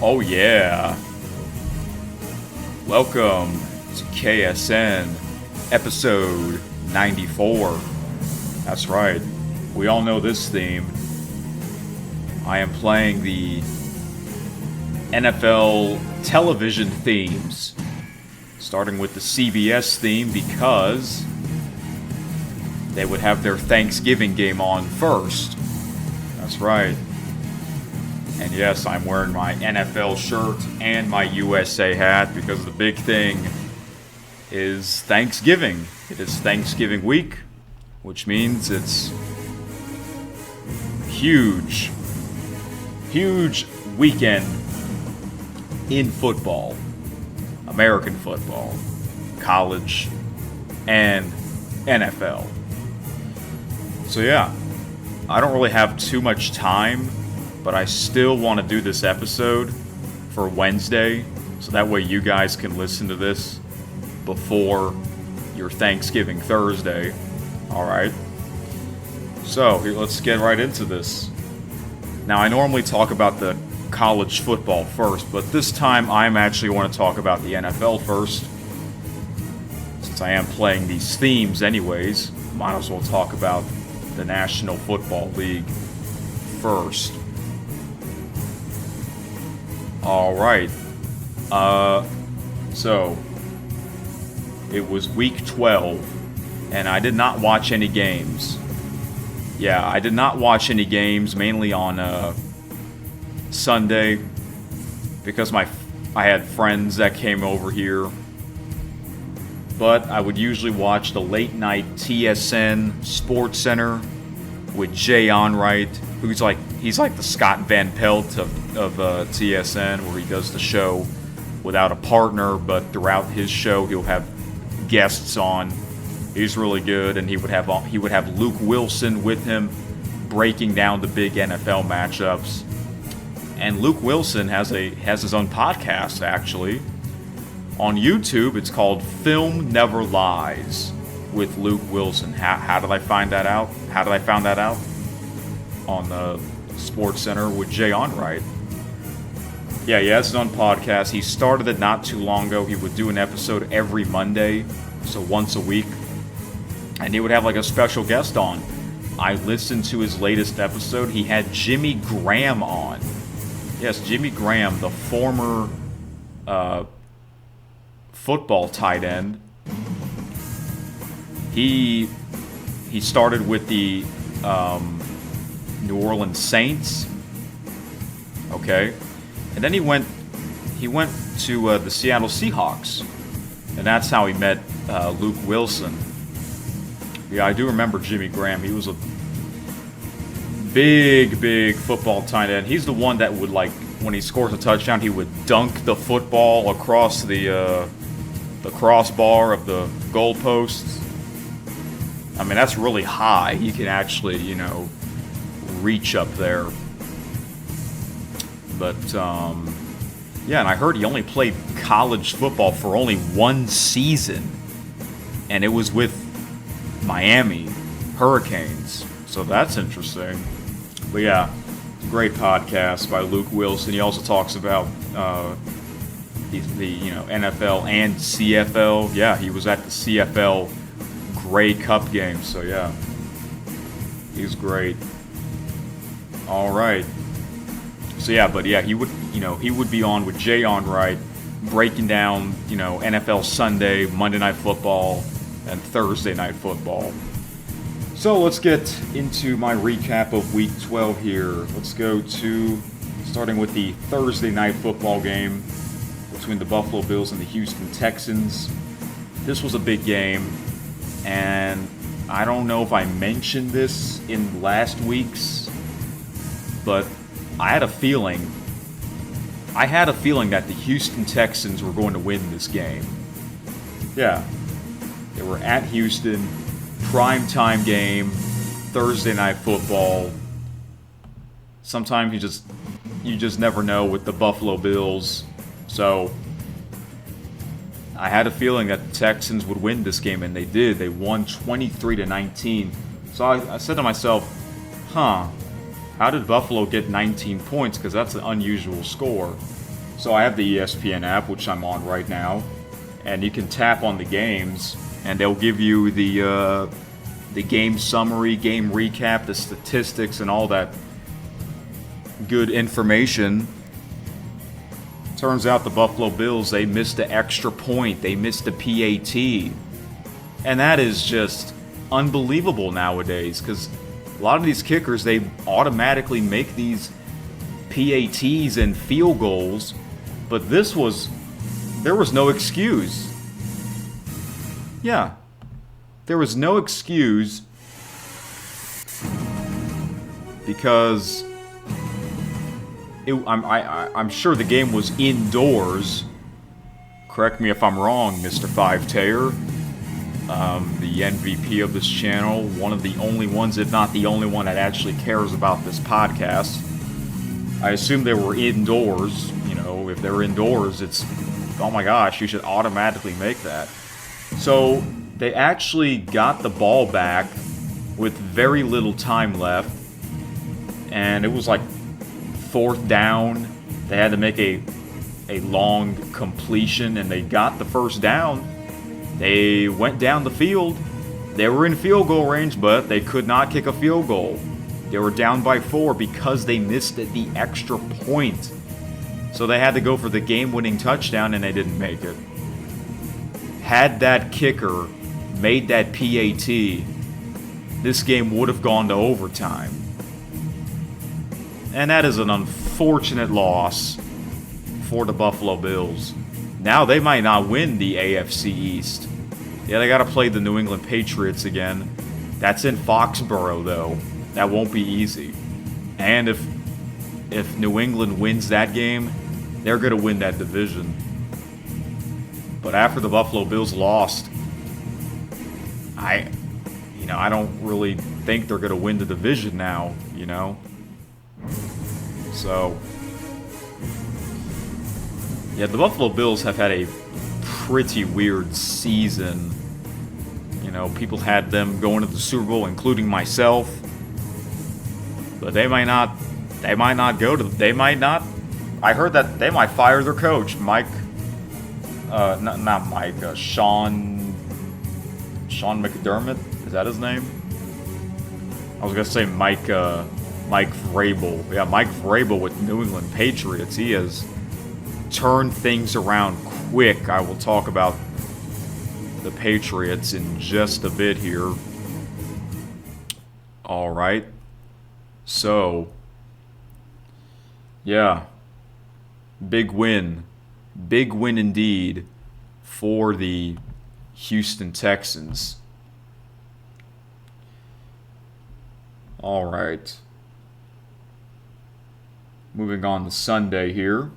Oh yeah. Welcome to KSN episode 94. That's right. We all know this theme. I am playing the NFL television themes. Starting with the CBS theme because they would have their Thanksgiving game on first. That's right. And yes, I'm wearing my NFL shirt and my USA hat because the big thing is Thanksgiving. It is Thanksgiving week, which means it's huge weekend in football. American football, college, and NFL. So yeah, I don't really have too much time, but I still want to do this episode for Wednesday, so that way you guys can listen to this before your Thanksgiving Thursday. Alright? So, let's get right into this. Now, I normally talk about the college football first, but this time I'm actually want to talk about the NFL first. Since I am playing these themes anyways, might as well talk about the National Football League first. Alright, so it was week 12, and I did not watch any games. Yeah, I did not watch any games, mainly on Sunday, because I had friends that came over here. But I would usually watch the late night TSN Sports Center with Jauan, he's like the Scott Van Pelt of TSN, where he does the show without a partner, but throughout his show he'll have guests on. He's really good, and he would have Luke Wilson with him breaking down the big NFL matchups. And Luke Wilson has his own podcast actually on YouTube. It's called Film Never Lies with Luke Wilson. How did I find that out? How did I find that out? On the Sports Center with Jauan, right? Yeah, he has his own podcast. He started it not too long ago. He would do an episode every Monday, so once a week. And he would have like a special guest on. I listened to his latest episode. He had Jimmy Graham on. Yes, Jimmy Graham, the former football tight end. He started with the New Orleans Saints. Okay. And then he went to the Seattle Seahawks. And that's how he met Luke Wilson. Yeah, I do remember Jimmy Graham. He was a big football tight end. He's the one that would, like, when he scores a touchdown, he would dunk the football across the crossbar of the goalposts. I mean, that's really high. He can actually, reach up there. But, yeah, and I heard he only played college football for only one season. And it was with Miami Hurricanes. So that's interesting. But yeah, great podcast by Luke Wilson. He also talks about the NFL and CFL. Yeah, he was at the CFL Grey Cup game. So yeah, he's great. All right. So yeah, but yeah, he would be on with Jauan, right, breaking down, NFL Sunday, Monday Night Football, and Thursday Night Football. So let's get into my recap of Week 12 here. Let's go to, starting with the Thursday Night Football game between the Buffalo Bills and the Houston Texans. This was a big game, and I don't know if I mentioned this in last week's, but I had a feeling that the Houston Texans were going to win this game. Yeah. They were at Houston, primetime game, Thursday Night Football. Sometimes you just never know with the Buffalo Bills. So I had a feeling that the Texans would win this game, and they did. They won 23-19. So I said to myself, how did Buffalo get 19 points? Because that's an unusual score. So I have the ESPN app, which I'm on right now, and you can tap on the games, and they'll give you the game summary, game recap, the statistics, and all that good information. Turns out the Buffalo Bills, they missed the extra point. They missed the PAT. And that is just unbelievable nowadays, because a lot of these kickers, they automatically make these PATs and field goals, but there was no excuse. Yeah, there was no excuse because I'm sure the game was indoors. Correct me if I'm wrong, Mr. Five Tayer, the MVP of this channel, one of the only ones, if not the only one, that actually cares about this podcast. I assume they were indoors. You know, if they're indoors, it's, oh my gosh, you should automatically make that. So they actually got the ball back with very little time left, and it was like 4th down. They had to make a long completion, and they got the first down. They went down the field. They were in field goal range, but they could not kick a field goal. They were down by 4 because they missed the extra point. So they had to go for the game-winning touchdown, and they didn't make it. Had that kicker made that PAT, this game would have gone to overtime. And that is an unfortunate loss for the Buffalo Bills. Now they might not win the AFC East. Yeah, they got to play the New England Patriots again. That's in Foxborough, though. That won't be easy. And if New England wins that game, they're going to win that division. But after the Buffalo Bills lost, I don't really think they're going to win the division now, you know? So, yeah, the Buffalo Bills have had a pretty weird season. You know, people had them going to the Super Bowl, including myself. But they might not go to, I heard that they might fire their coach, Sean McDermott. Is that his name? I was going to say Mike Vrabel. Yeah, Mike Vrabel with New England Patriots. He has turned things around quick. I will talk about the Patriots in just a bit here. All right. So, yeah. Big win. Big win indeed for the Houston Texans. All right. Moving on to Sunday here.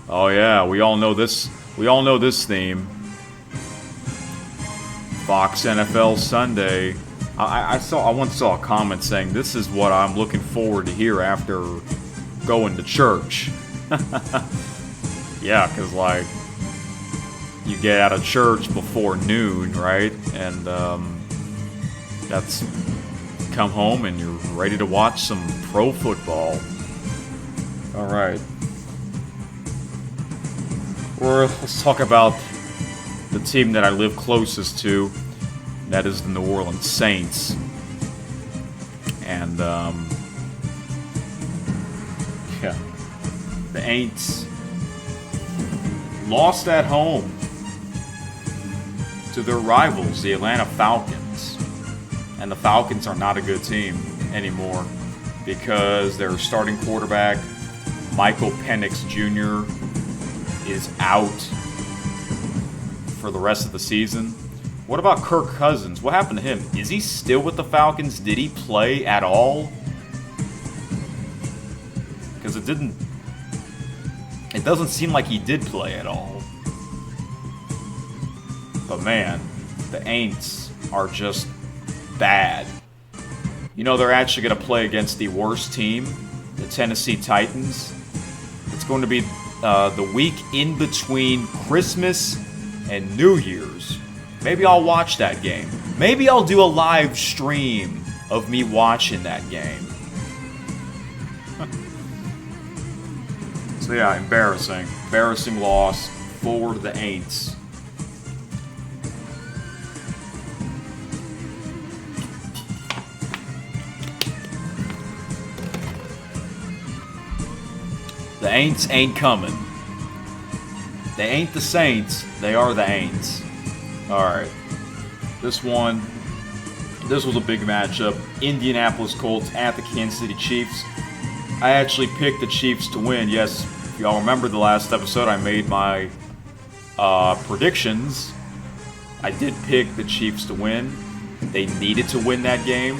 Oh yeah, we all know this. We all know this theme. Fox NFL Sunday. I once saw a comment saying this is what I'm looking forward to hear after going to church. Yeah, because like you get out of church before noon, right? And that's come home and you're ready to watch some pro football. All right. Let's talk about the team that I live closest to. That is the New Orleans Saints. And, yeah. The Aints lost at home to their rivals, the Atlanta Falcons. And the Falcons are not a good team anymore because their starting quarterback, Michael Penix Jr., is out for the rest of the season. What about Kirk Cousins? What happened to him? Is he still with the Falcons? Did he play at all? Because it doesn't seem like he did play at all. But man, the Aints are just bad. You know, they're actually going to play against the worst team, the Tennessee Titans. It's going to be the week in between Christmas and New Year's. Maybe I'll watch that game. Maybe I'll do a live stream of me watching that game. So yeah, embarrassing loss for the Aints. The Aints ain't coming. They ain't the Saints. They are the Aints. Alright. This was a big matchup. Indianapolis Colts at the Kansas City Chiefs. I actually picked the Chiefs to win. Yes, if y'all remember the last episode, I made my predictions. I did pick the Chiefs to win. They needed to win that game.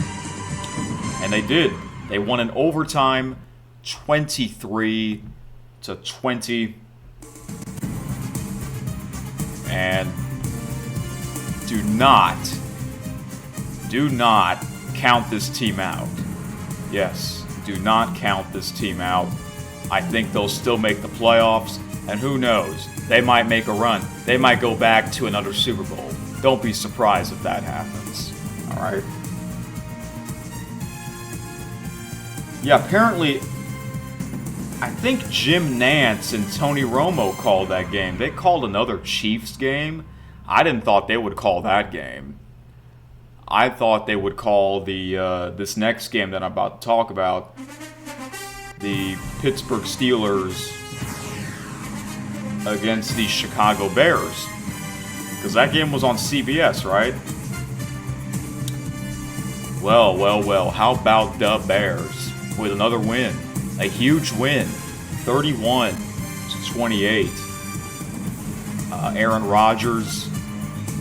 And they did. They won in overtime 23-20. And do not count this team out. Yes, do not count this team out. I think they'll still make the playoffs, and who knows? They might make a run. They might go back to another Super Bowl. Don't be surprised if that happens. All right? Yeah, apparently, I think Jim Nantz and Tony Romo called that game. They called another Chiefs game. I didn't thought they would call that game. I thought they would call the this next game that I'm about to talk about, the Pittsburgh Steelers against the Chicago Bears, because that game was on CBS, right? Well, how about the Bears with another win? A huge win, 31-28. Aaron Rodgers,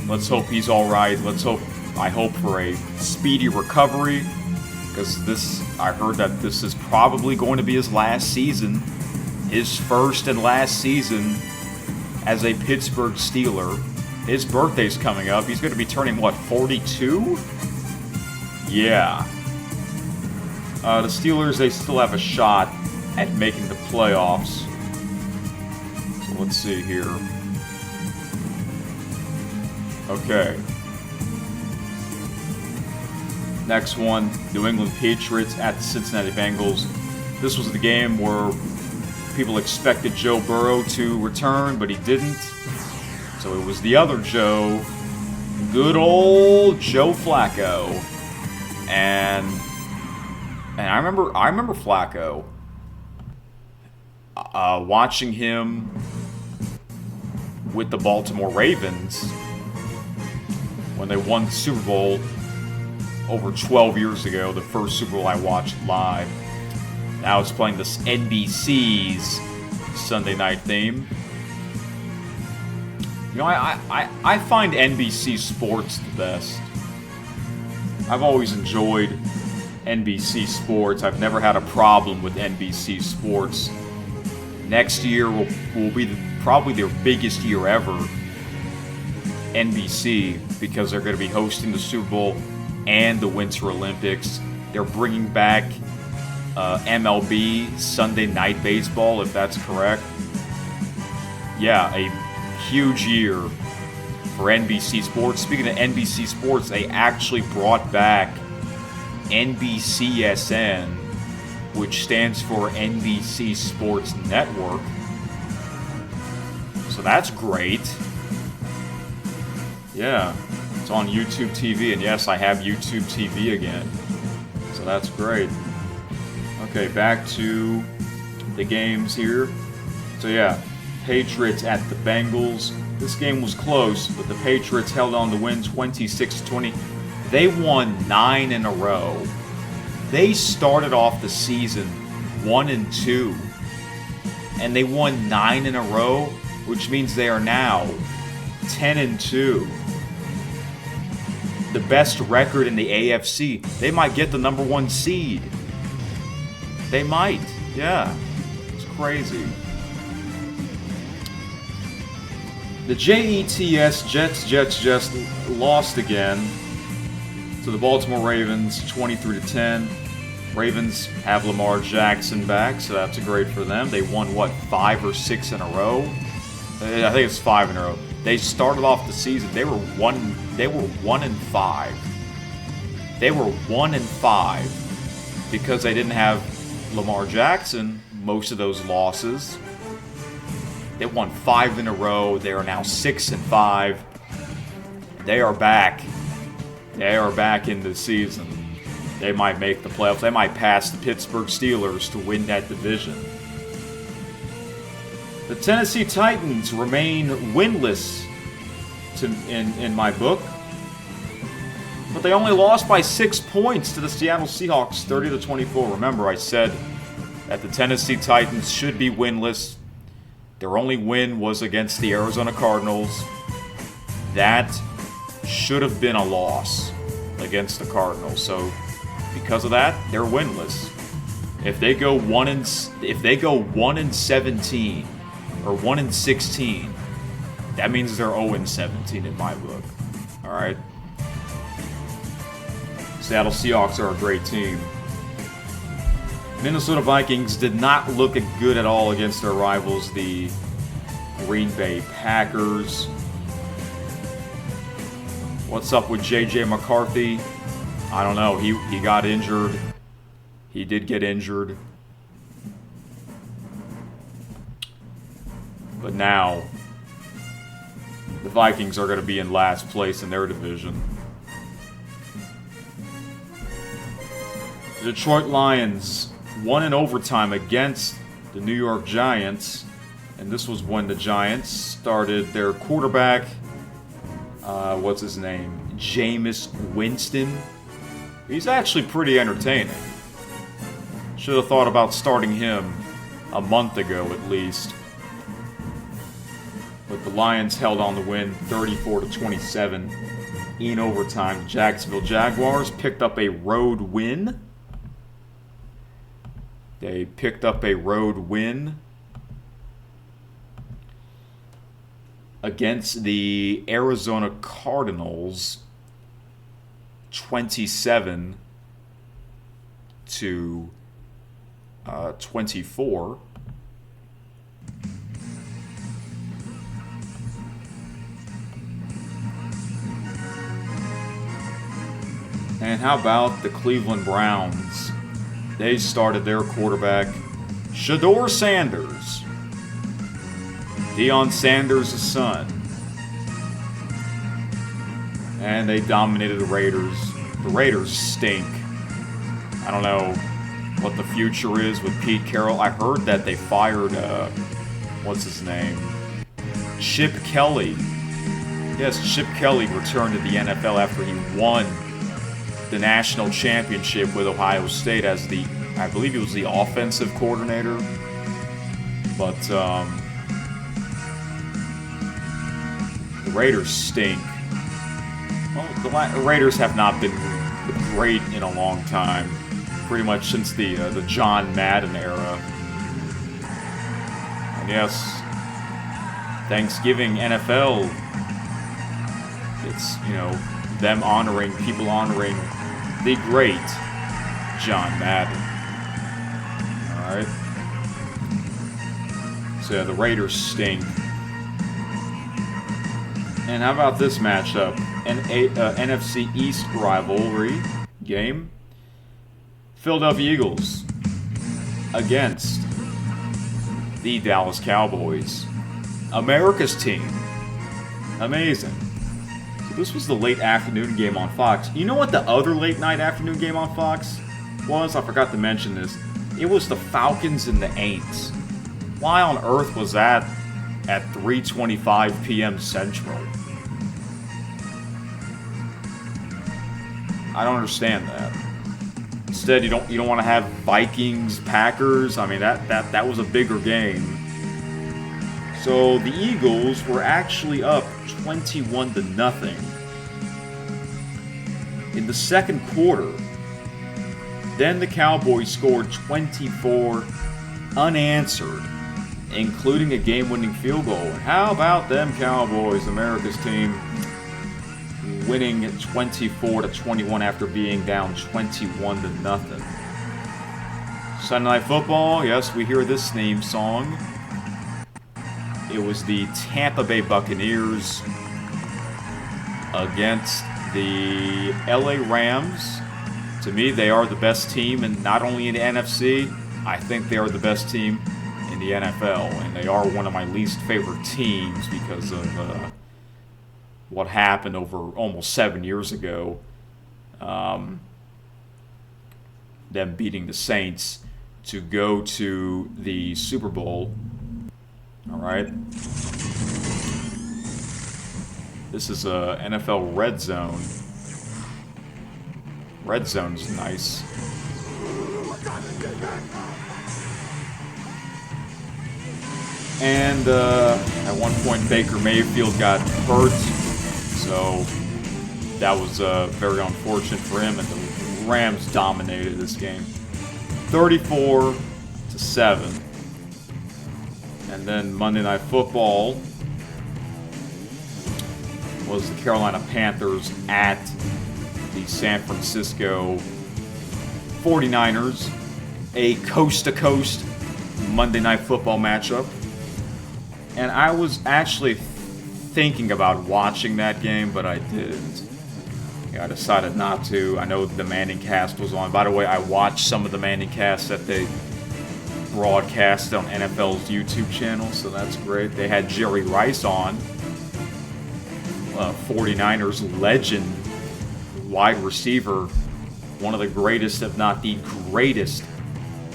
let's hope he's all right. I hope for a speedy recovery, because I heard that this is probably going to be his last season, his first and last season as a Pittsburgh Steeler. His birthday's coming up. He's going to be turning, 42? Yeah. The Steelers, they still have a shot at making the playoffs. So let's see here. Okay. Next one, New England Patriots at the Cincinnati Bengals. This was the game where people expected Joe Burrow to return, but he didn't. So it was the other Joe, good old Joe Flacco. And I remember Flacco. Watching him with the Baltimore Ravens when they won the Super Bowl over 12 years ago, the first Super Bowl I watched live. Now it's playing this NBC's Sunday night theme. You know, I find NBC Sports the best. I've always enjoyed NBC Sports. I've never had a problem with NBC Sports. Next year will be probably their biggest year ever, NBC, because they're going to be hosting the Super Bowl and the Winter Olympics. They're bringing back MLB, Sunday Night Baseball, if that's correct. Yeah, a huge year for NBC Sports. Speaking of NBC Sports, they actually brought back NBCSN, which stands for NBC Sports Network. So that's great. Yeah, it's on YouTube TV, and yes, I have YouTube TV again. So that's great. Okay, back to the games here. So yeah, Patriots at the Bengals. This game was close, but the Patriots held on to win 26-20. They won 9 in a row. They started off the season 1-2, and they won 9 in a row, which means they are now 10-2. The best record in the AFC. They might get the number 1 seed. They might. Yeah. It's crazy. The Jets lost again to the Baltimore Ravens 23-10. Ravens have Lamar Jackson back, so that's great for them. They won 5 or 6 in a row? I think it's 5 in a row. They started off the season. They were 1-5. They were 1-5 because they didn't have Lamar Jackson, most of those losses. They won 5 in a row. They are now 6-5. They are back. They are back in the season. They might make the playoffs. They might pass the Pittsburgh Steelers to win that division. The Tennessee Titans remain winless in my book. But they only lost by 6 points to the Seattle Seahawks, 30-24. Remember, I said that the Tennessee Titans should be winless. Their only win was against the Arizona Cardinals. That should have been a loss against the Cardinals. So, because of that, they're winless. If they go 1-17 or 1-16, that means they're 0-17 in my book. All right. Seattle Seahawks are a great team. Minnesota Vikings did not look good at all against their rivals, the Green Bay Packers. What's up with J.J. McCarthy? I don't know. He got injured. He did get injured. But now, the Vikings are going to be in last place in their division. The Detroit Lions won in overtime against the New York Giants. And this was when the Giants started their quarterback, what's his name? Jameis Winston. He's actually pretty entertaining. Should have thought about starting him a month ago at least. But the Lions held on to win 34-27 in overtime. The Jacksonville Jaguars picked up a road win. They picked up a road win against the Arizona Cardinals, 27-24. And how about the Cleveland Browns? They started their quarterback, Shedeur Sanders, Deion Sanders' son. And they dominated the Raiders. The Raiders stink. I don't know what the future is with Pete Carroll. I heard that they fired, what's his name? Chip Kelly. Yes, Chip Kelly returned to the NFL after he won the national championship with Ohio State as the, I believe he was the offensive coordinator. But the Raiders stink. Well, the Raiders have not been great in a long time, pretty much since the John Madden era. And yes, Thanksgiving NFL, it's, them honoring the great John Madden. Alright. So yeah, the Raiders stink. And how about this matchup? An NFC East rivalry game. Philadelphia Eagles against the Dallas Cowboys. America's team. Amazing. This was the late afternoon game on Fox. You know what the other late night afternoon game on Fox was? I forgot to mention this. It was the Falcons and the Aints. Why on earth was that at 3:25 p.m. Central? I don't understand that. Instead, you don't want to have Vikings, Packers. I mean, that was a bigger game. So the Eagles were actually up 21-0 in the second quarter. Then the Cowboys scored 24 unanswered, including a game-winning field goal. And how about them Cowboys, America's team, winning 24-21 after being down 21-0. Sunday Night Football, yes, we hear this theme song. It was the Tampa Bay Buccaneers against the LA Rams. To me, they are the best team, and not only in the NFC, I think they are the best team in the NFL, and they are one of my least favorite teams because of what happened over almost 7 years ago. Them beating the Saints to go to the Super Bowl. All right. This is a NFL Red Zone. Red Zone's nice. And at one point, Baker Mayfield got hurt, so that was very unfortunate for him, and the Rams dominated this game, 34-7. And then Monday Night Football was the Carolina Panthers at the San Francisco 49ers, a coast-to-coast Monday Night Football matchup. And I was actually thinking about watching that game, but I didn't. I decided not to. I know the Manning cast was on. By the way, I watched some of the Manning casts that they broadcast on NFL's YouTube channel, so that's great. They had Jerry Rice on, 49ers legend, wide receiver, one of the greatest, if not the greatest,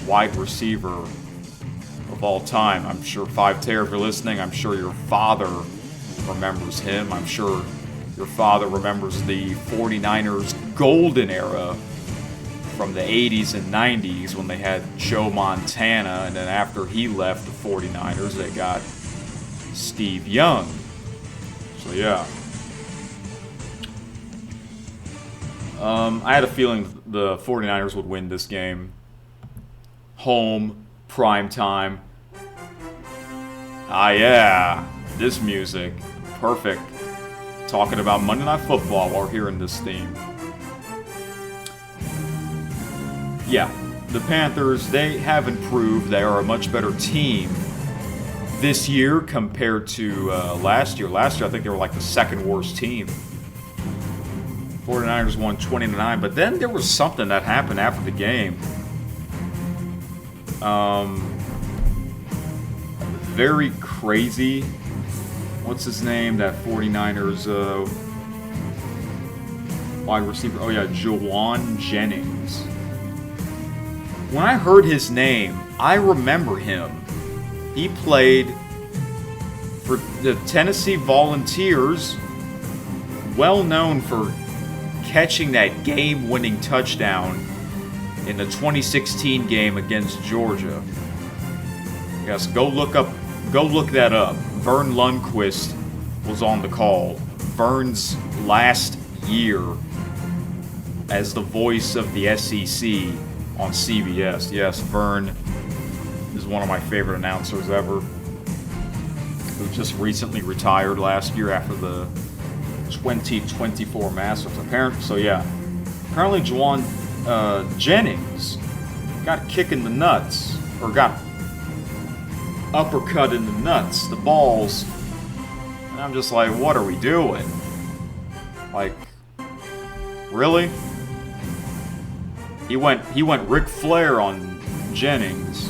wide receiver of all time. I'm sure 5Ter, if you're listening, I'm sure your father remembers him. I'm sure your father remembers the 49ers golden era from the 80s and 90s when they had Joe Montana, and then after he left the 49ers, they got Steve Young. So, yeah. I had a feeling the 49ers would win this game. Home, prime time. Ah, yeah. This music. Perfect. Talking about Monday Night Football while we're hearing this theme. Yeah, the Panthers, they have improved. They are a much better team this year compared to last year. Last year, I think they were like the second worst team. 49ers won 20-9, but then there was something that happened after the game. Very crazy. What's his name? That 49ers wide receiver. Oh, yeah, Jauan Jennings. When I heard his name, I remember him. He played for the Tennessee Volunteers, well known for catching that game-winning touchdown in the 2016 game against Georgia. Yes, go look that up. Vern Lundquist was on the call. Vern's last year as the voice of the SEC on CBS. Yes, Vern is one of my favorite announcers ever, who just recently retired last year after the 2024 Masters. Apparently Jauan Jennings got a kick in the nuts, or got uppercut in the nuts, the balls, and I'm just like, what are we doing? Like, really? He went Ric Flair on Jennings.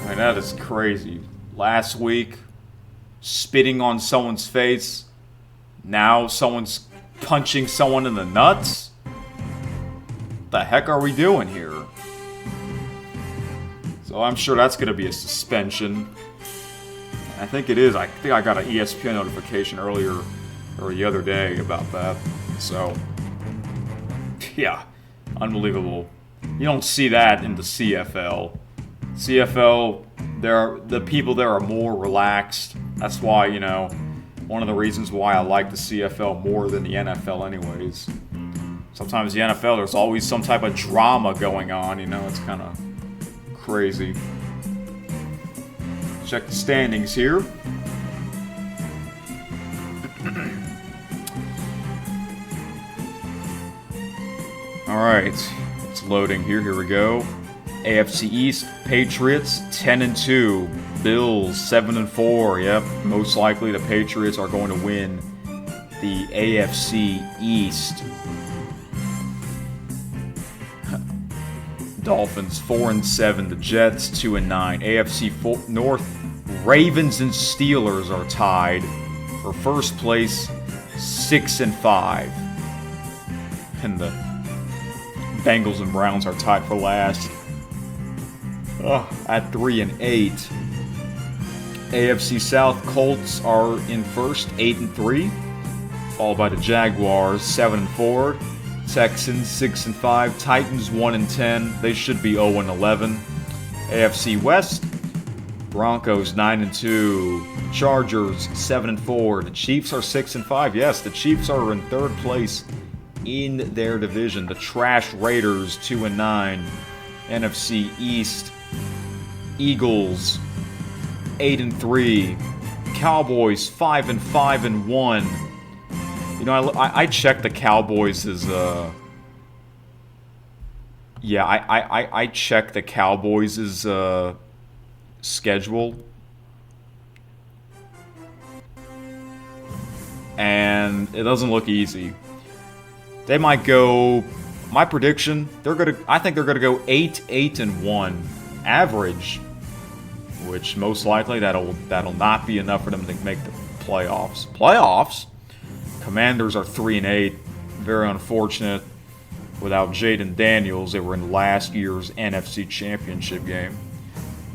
I mean, that is crazy. Last week, spitting on someone's face. Now someone's punching someone in the nuts. What the heck are we doing here? So I'm sure that's going to be a suspension. I think it is. I think I got an ESPN notification earlier, or the other day, about that. So, yeah, unbelievable. You don't see that in the CFL. CFL, the people there are more relaxed. That's why, one of the reasons why I like the CFL more than the NFL anyways. Sometimes the NFL, there's always some type of drama going on, it's kind of crazy. Check the standings here. Alright, it's loading here. Here we go. AFC East, Patriots 10-2. Bills 7-4. Yep, most likely the Patriots are going to win the AFC East. Dolphins 4-7. The Jets 2-9. AFC North, Ravens and Steelers are tied for first place, 6-5. And the Bengals and Browns are tied for last at 3-8. AFC South, Colts are in first, 8-3, followed by the Jaguars, 7-4. Texans 6-5, Titans 1-10. They should be 0-11. AFC West, Broncos 9-2, Chargers 7-4. The Chiefs are 6-5. Yes, the Chiefs are in third place in their division. The Trash Raiders 2-9. NFC East, Eagles 8-3, Cowboys 5-1. You know, I checked the Cowboys' I checked the Cowboys' schedule, and it doesn't look easy. They might go. My prediction: I think they're gonna go 8-1 average, which most likely that'll not be enough for them to make the playoffs. Commanders are 3-8. Very unfortunate. Without Jaden Daniels, they were in last year's NFC Championship game.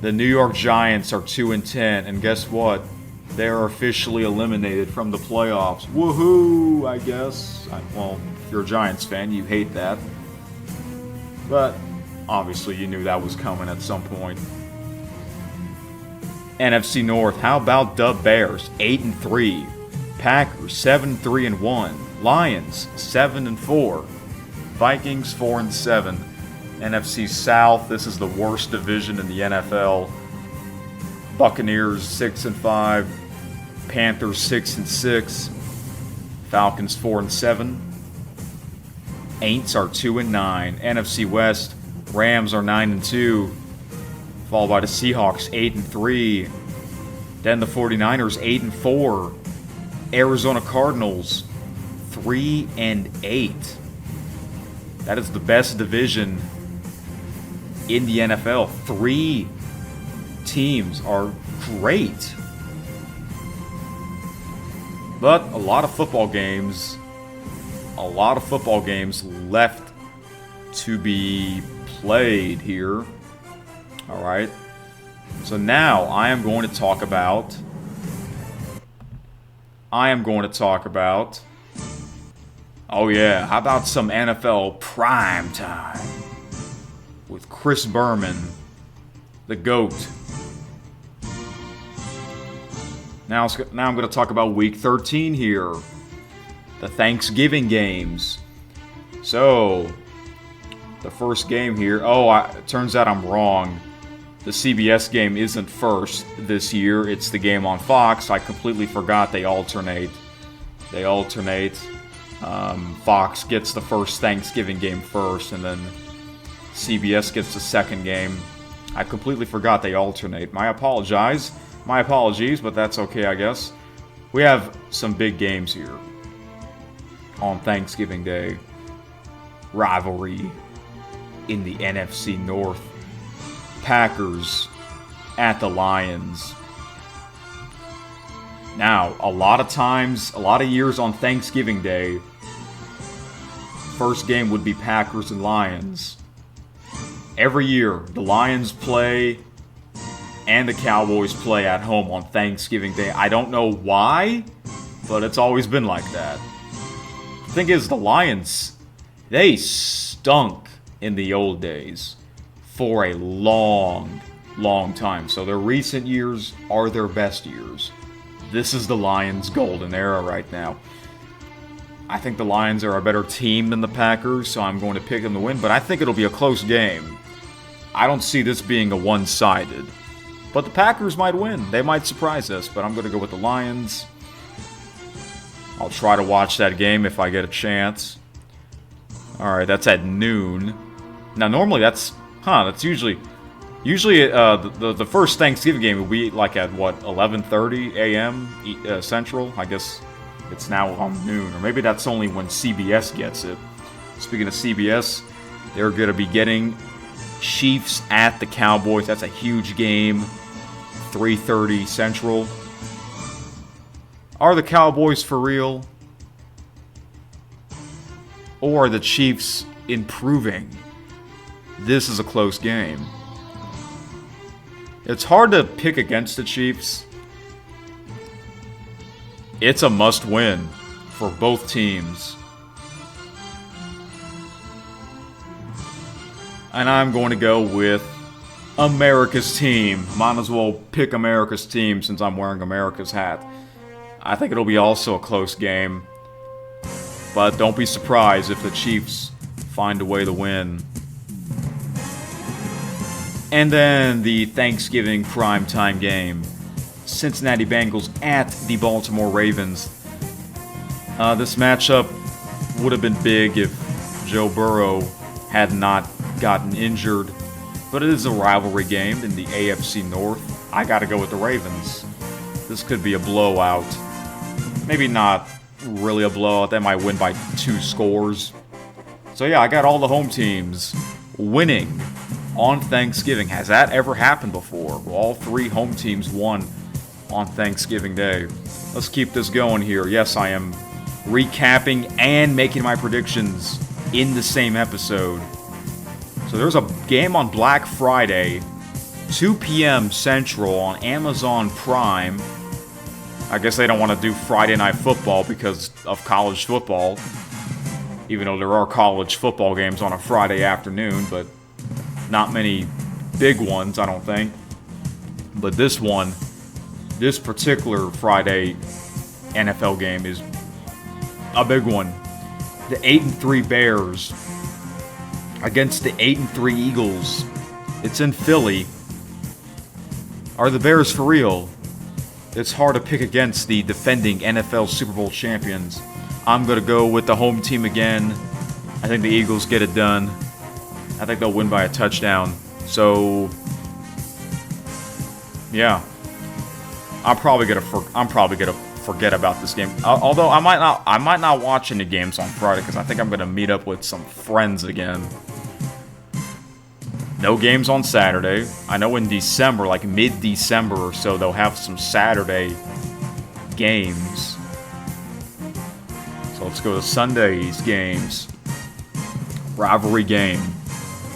The New York Giants are 2-10, and guess what? They are officially eliminated from the playoffs. Woohoo! I guess. Well, if you're a Giants fan, you hate that. But obviously, you knew that was coming at some point. NFC North. How about the Bears? 8-3. Packers 7-3-1, Lions 7-4, Vikings 4-7. NFC South, this is the worst division in the NFL. Buccaneers 6-5, Panthers 6-6, Falcons 4-7. Aints are 2-9. NFC West, Rams are 9-2, followed by the Seahawks 8-3. Then the 49ers 8-4. Arizona Cardinals 3-8. That is the best division in the NFL. 3 teams are great. But a lot of football games left to be played here. All right. So now I am going to talk about oh yeah, how about some NFL prime time with Chris Berman, the GOAT. Now I'm going to talk about Week 13 here, the Thanksgiving games. So, the first game here, it turns out I'm wrong. The CBS game isn't first this year. It's the game on Fox. I completely forgot they alternate. Fox gets the first Thanksgiving game first, and then CBS gets the second game. I completely forgot they alternate. My apologies, but that's okay, I guess. We have some big games here on Thanksgiving Day. Rivalry in the NFC North. Packers at the Lions. Now, a lot of years on Thanksgiving Day, first game would be Packers and Lions. Every year, the Lions play and the Cowboys play at home on Thanksgiving Day. I don't know why, but it's always been like that. The thing is, the Lions, they stunk in the old days for a long, long time. So their recent years are their best years. This is the Lions' golden era right now. I think the Lions are a better team than the Packers, so I'm going to pick them to win, but I think it'll be a close game. I don't see this being a one-sided. But the Packers might win. They might surprise us, but I'm going to go with the Lions. I'll try to watch that game if I get a chance. Alright, that's at noon. Now, normally that's usually the first Thanksgiving game will be like at, 11:30 a.m. Central? I guess it's now on noon. Or maybe that's only when CBS gets it. Speaking of CBS, they're going to be getting Chiefs at the Cowboys. That's a huge game. 3:30 Central. Are the Cowboys for real? Or are the Chiefs improving? This is a close game. It's hard to pick against the Chiefs. It's a must-win for both teams. And I'm going to go with America's team. Might as well pick America's team since I'm wearing America's hat. I think it'll be also a close game. But don't be surprised if the Chiefs find a way to win. And then the Thanksgiving primetime game. Cincinnati Bengals at the Baltimore Ravens. This matchup would have been big if Joe Burrow had not gotten injured. But it is a rivalry game in the AFC North. I gotta go with the Ravens. This could be a blowout. Maybe not really a blowout. They might win by 2 scores. So yeah, I got all the home teams winning on Thanksgiving. Has that ever happened before? Well, all 3 home teams won on Thanksgiving Day. Let's keep this going here. Yes, I am recapping and making my predictions in the same episode. So there's a game on Black Friday, 2 p.m. Central on Amazon Prime. I guess they don't want to do Friday Night Football because of college football. Even though there are college football games on a Friday afternoon, but not many big ones, I don't think. But this one, this particular Friday NFL game is a big one. The 8-3 Bears against the 8-3 Eagles. It's in Philly. Are the Bears for real? It's hard to pick against the defending NFL Super Bowl champions. I'm going to go with the home team again. I think the Eagles get it done. I think they'll win by a touchdown. So, yeah. I'm probably gonna forget about this game. Although I might not watch any games on Friday because I think I'm gonna meet up with some friends again. No games on Saturday. I know in December, like mid-December or so, they'll have some Saturday games. So let's go to Sunday's games. Rivalry game.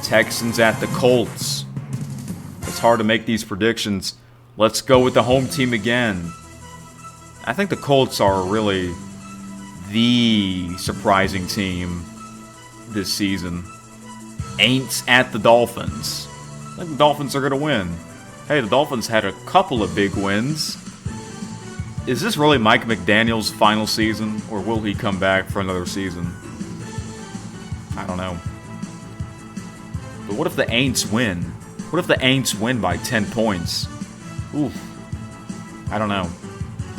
Texans at the Colts. It's hard to make these predictions. Let's go with the home team again. I think the Colts are really the surprising team this season. Aints at the Dolphins. I think the Dolphins are going to win. Hey, the Dolphins had a couple of big wins. Is this really Mike McDaniel's final season, or will he come back for another season? I don't know. But what if the Aints win? What if the Aints win by 10 points? Oof. I don't know.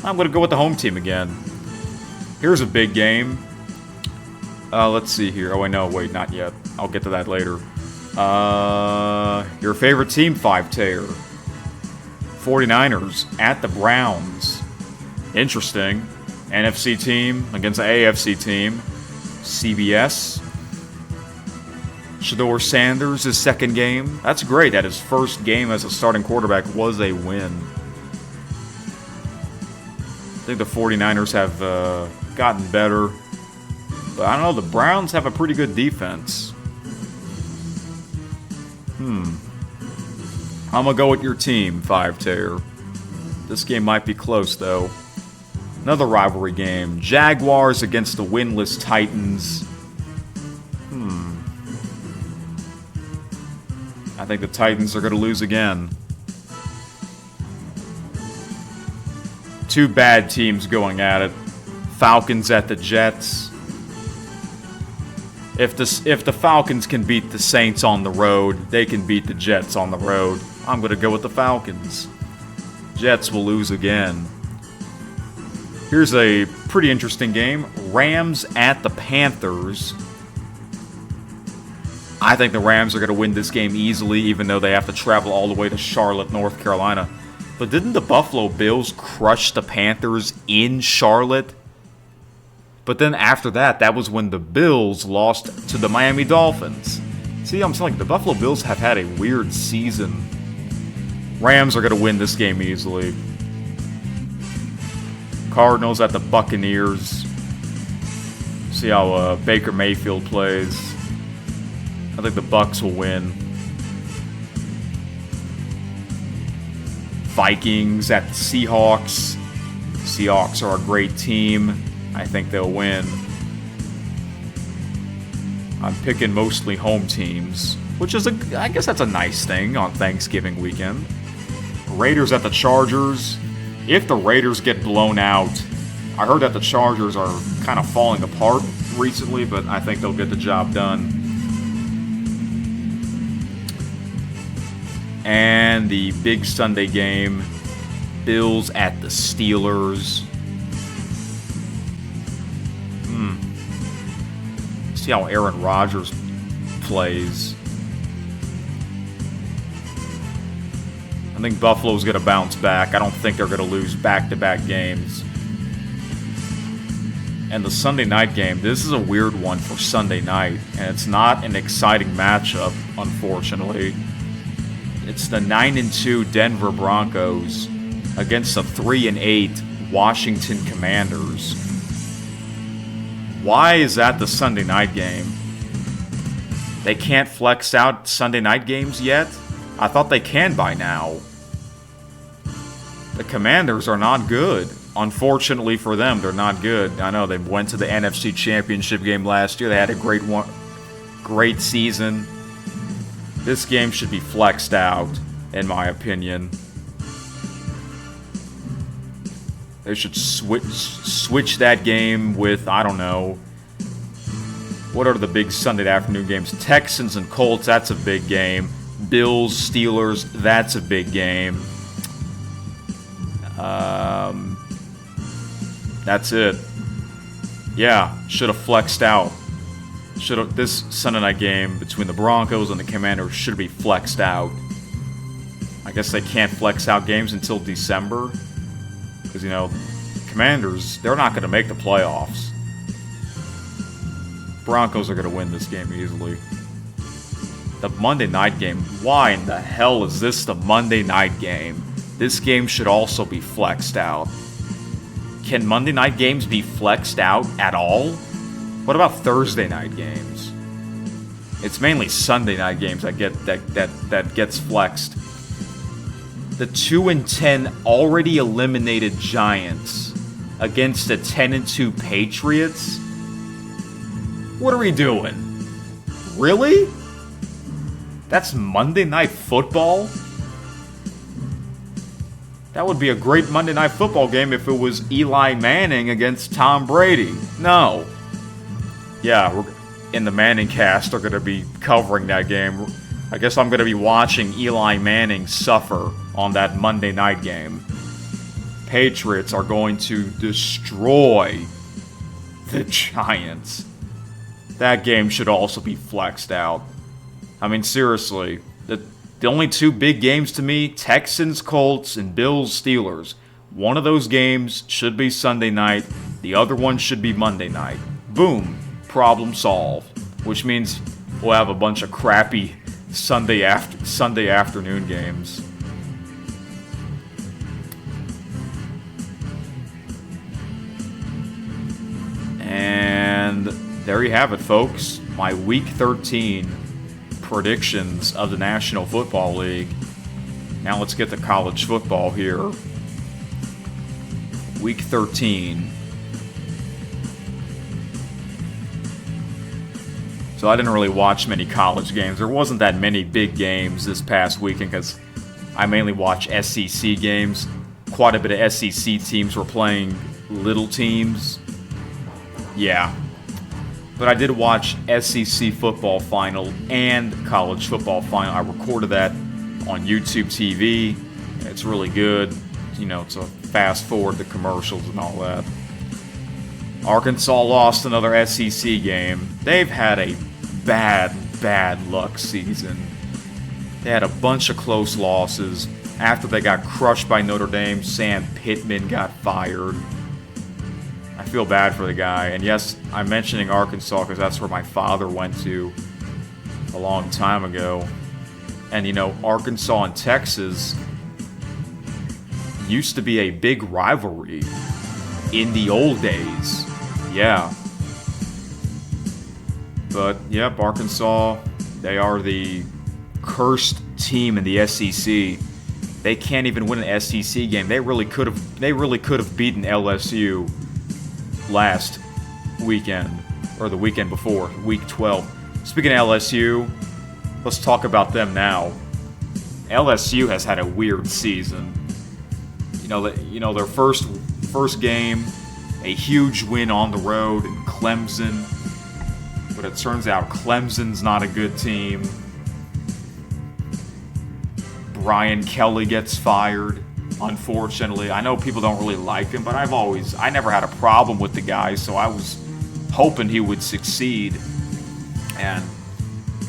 I'm going to go with the home team again. Here's a big game. Let's see here. Oh, wait, not yet. I'll get to that later. Your favorite team, 5-Tayer. 49ers at the Browns. Interesting. NFC team against the AFC team. CBS. Shedeur Sanders, his second game. That's great that his first game as a starting quarterback was a win. I think the 49ers have gotten better. But I don't know, the Browns have a pretty good defense. I'm going to go with your team, 5-Tayer. This game might be close, though. Another rivalry game. Jaguars against the winless Titans. I think the Titans are going to lose again. 2 bad teams going at it. Falcons at the Jets. If the Falcons can beat the Saints on the road, they can beat the Jets on the road. I'm going to go with the Falcons. Jets will lose again. Here's a pretty interesting game. Rams at the Panthers. I think the Rams are going to win this game easily, even though they have to travel all the way to Charlotte, North Carolina. But didn't the Buffalo Bills crush the Panthers in Charlotte? But then after that, that was when the Bills lost to the Miami Dolphins. See, I'm saying the Buffalo Bills have had a weird season. Rams are going to win this game easily. Cardinals at the Buccaneers. See how Baker Mayfield plays. I think the Bucs will win. Vikings at the Seahawks. Seahawks are a great team. I think they'll win. I'm picking mostly home teams, which is I guess that's a nice thing on Thanksgiving weekend. Raiders at the Chargers. If the Raiders get blown out, I heard that the Chargers are kind of falling apart recently, but I think they'll get the job done. And the big Sunday game, Bills at the Steelers. See how Aaron Rodgers plays. I think Buffalo's going to bounce back. I don't think they're going to lose back-to-back games. And the Sunday night game, this is a weird one for Sunday night, and it's not an exciting matchup, unfortunately. It's the 9-2 Denver Broncos against the 3-8 Washington Commanders. Why is that the Sunday night game? They can't flex out Sunday night games yet? I thought they can by now. The Commanders are not good. Unfortunately for them, they're not good. I know they went to the NFC Championship game last year. They had a great season. This game should be flexed out, in my opinion. They should switch that game with, I don't know, what are the big Sunday afternoon games? Texans and Colts, that's a big game. Bills, Steelers, that's a big game. That's it. Yeah, should have flexed out. This Sunday night game between the Broncos and the Commanders should be flexed out. I guess they can't flex out games until December. Because, Commanders, they're not going to make the playoffs. Broncos are going to win this game easily. The Monday night game. Why in the hell is this the Monday night game? This game should also be flexed out. Can Monday night games be flexed out at all? What about Thursday night games? It's mainly Sunday night games that gets flexed. The 2-10 already eliminated Giants against the 10-2 Patriots? What are we doing? Really? That's Monday Night Football? That would be a great Monday Night Football game if it was Eli Manning against Tom Brady. No. Yeah, we're in the Manning cast are going to be covering that game. I guess I'm going to be watching Eli Manning suffer on that Monday night game. Patriots are going to destroy the Giants. That game should also be flexed out. I mean, seriously, the only two big games to me, Texans, Colts, and Bills, Steelers. One of those games should be Sunday night. The other one should be Monday night. Boom. Problem solved. Which means we'll have a bunch of crappy Sunday afternoon games. And there you have it, folks. My Week 13 predictions of the National Football League. Now let's get to college football here. Week 13. So I didn't really watch many college games. There wasn't that many big games this past weekend because I mainly watch SEC games. Quite a bit of SEC teams were playing little teams. Yeah. But I did watch SEC football final and college football final. I recorded that on YouTube TV. It's really good. It's a fast forward the commercials and all that. Arkansas lost another SEC game. They've had a bad luck season. They had a bunch of close losses. After they got crushed by Notre Dame, Sam Pittman got fired. I feel bad for the guy. And yes, I'm mentioning Arkansas because that's where my father went to. a long time ago. And, Arkansas and Texas used to be a big rivalry in the old days. Yeah. But, yep, Arkansas, they are the cursed team in the SEC. They can't even win an SEC game. They really could have beaten LSU last weekend, or the weekend before, week 12. Speaking of LSU, let's talk about them now. LSU has had a weird season. Their first game, a huge win on the road in Clemson. But it turns out Clemson's not a good team. Brian Kelly gets fired, unfortunately. I know people don't really like him, but I never had a problem with the guy, so I was hoping he would succeed. And,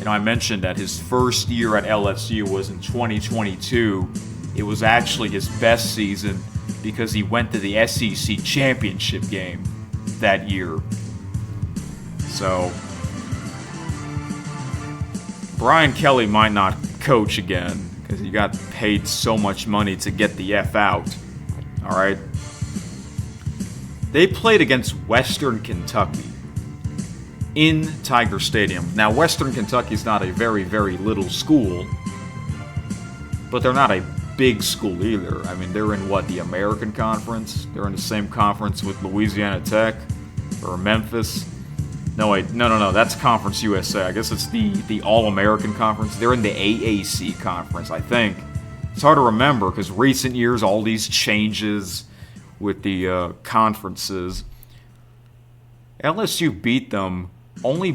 I mentioned that his first year at LSU was in 2022. It was actually his best season because he went to the SEC championship game that year. So, Brian Kelly might not coach again because he got paid so much money to get the F out. All right. They played against Western Kentucky in Tiger Stadium. Now, Western Kentucky's not a very, very little school, but they're not a big school either. I mean, they're in the American Conference? They're in the same conference with Louisiana Tech or Memphis. No, that's Conference USA. I guess it's the All-American Conference. They're in the AAC Conference, I think. It's hard to remember because recent years, all these changes with the conferences. LSU beat them only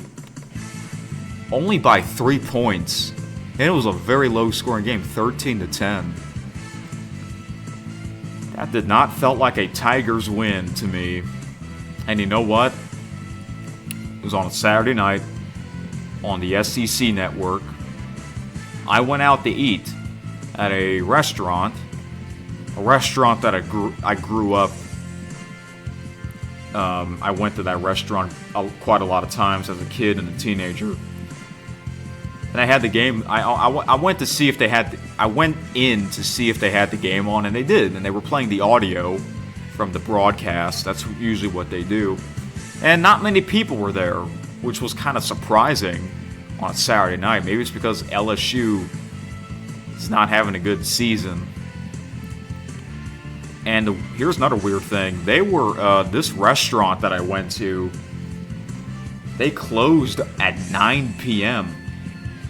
by 3 points. And it was a very low-scoring game, 13-10. That did not felt like a Tigers win to me. And you know what? It was on a Saturday night on the SEC network. I went out to eat at a restaurant that I grew up. I went to that restaurant quite a lot of times as a kid and a teenager. And I had the game. I went to see if they had. I went in to see if they had the game on, and they did. And they were playing the audio from the broadcast. That's usually what they do. And not many people were there, which was kind of surprising on a Saturday night. Maybe it's because LSU is not having a good season. And here's another weird thing. They were, this restaurant that I went to, they closed at 9 p.m.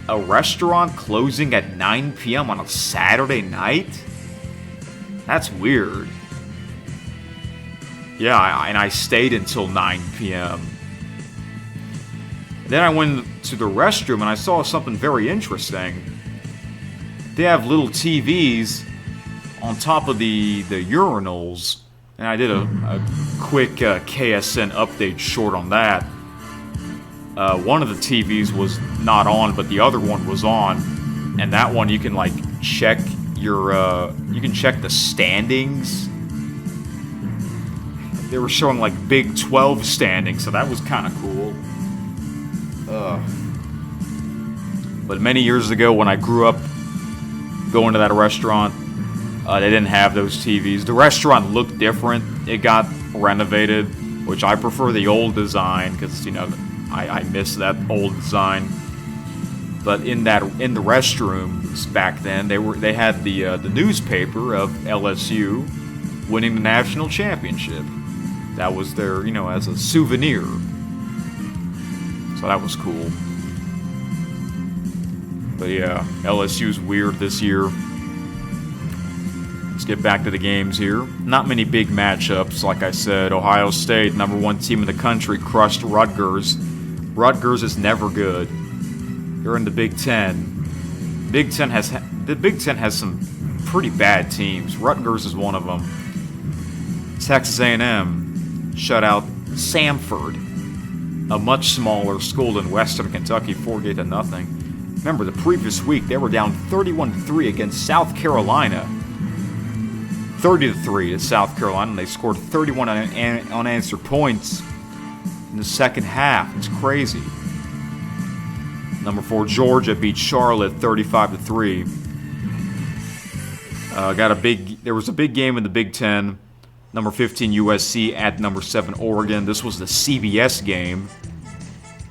A restaurant closing at 9 p.m. on a Saturday night? That's weird. Yeah, and I stayed until 9 p.m. Then I went to the restroom and I saw something very interesting. They have little TVs on top of the urinals, and I did a quick KSN update short on that. One of the TVs was not on, but the other one was on, and that one you can check you can check the standings. They were showing Big 12 standings, so that was kind of cool. But many years ago, when I grew up going to that restaurant, they didn't have those TVs. The restaurant looked different. It got renovated, which I prefer the old design because I miss that old design. But in the restrooms back then, they had the newspaper of LSU winning the national championship. That was their, as a souvenir. So that was cool. But yeah, LSU's weird this year. Let's get back to the games here. Not many big matchups, like I said. Ohio State, number 1 team in the country, crushed Rutgers. Rutgers is never good. They're in the Big Ten. The Big Ten has some pretty bad teams. Rutgers is one of them. Texas A&M shut out Samford, a much smaller school than Western Kentucky, 48-0. Remember, the previous week they were down 31-3 against South Carolina. 30-3 to South Carolina, and they scored 31 unanswered points in the second half. It's crazy. Number 4 Georgia beat Charlotte 35-3. There was a big game in the Big Ten. Number 15 USC at number 7 Oregon. This was the CBS game.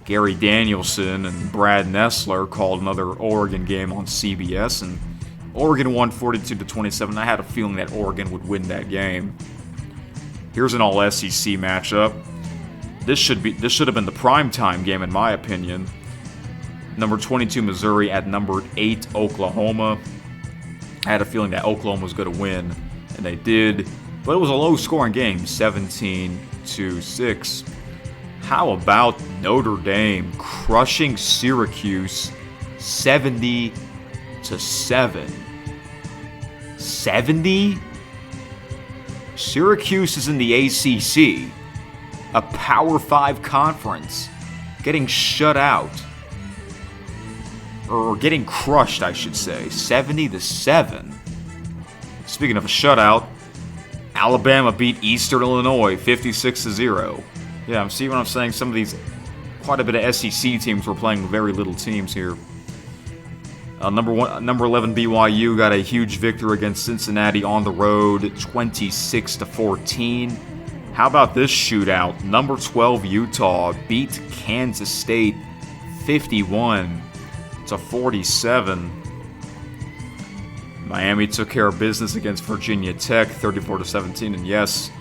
Gary Danielson and Brad Nessler called another Oregon game on CBS, and Oregon won 42-27. I had a feeling that Oregon would win that game. Here's an all-SEC matchup. This should have been the primetime game in my opinion. Number 22 Missouri at number 8 Oklahoma. I had a feeling that Oklahoma was going to win, and they did. But it was a low-scoring game, 17-6. How about Notre Dame crushing Syracuse 70-7? 70? Syracuse is in the ACC, a Power 5 conference, getting shut out. Or getting crushed, I should say. 70-7. Speaking of a shutout, Alabama beat Eastern Illinois 56-0. Yeah, I'm seeing what I'm saying. Some of these, quite a bit of SEC teams were playing very little teams here. Number 11 BYU got a huge victory against Cincinnati on the road, 26-14. How about this shootout? Number 12 Utah beat Kansas State 51-47. Miami took care of business against Virginia Tech, 34-17. And yes,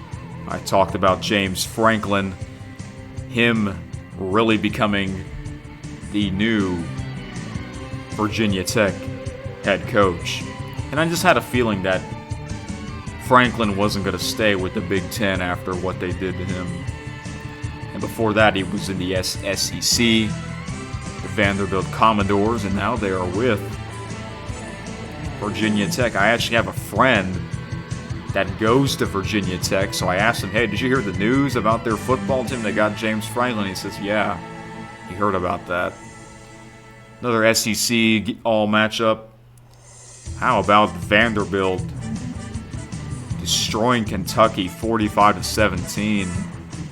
I talked about James Franklin, him really becoming the new Virginia Tech head coach. And I just had a feeling that Franklin wasn't going to stay with the Big Ten after what they did to him. And before that, he was in the SEC, the Vanderbilt Commodores, and now they are with Virginia Tech. I actually have a friend that goes to Virginia Tech, so I asked him, hey, did you hear the news about their football team? They got James Franklin. He says, yeah, he heard about that. Another SEC all matchup. How about Vanderbilt destroying Kentucky 45-17?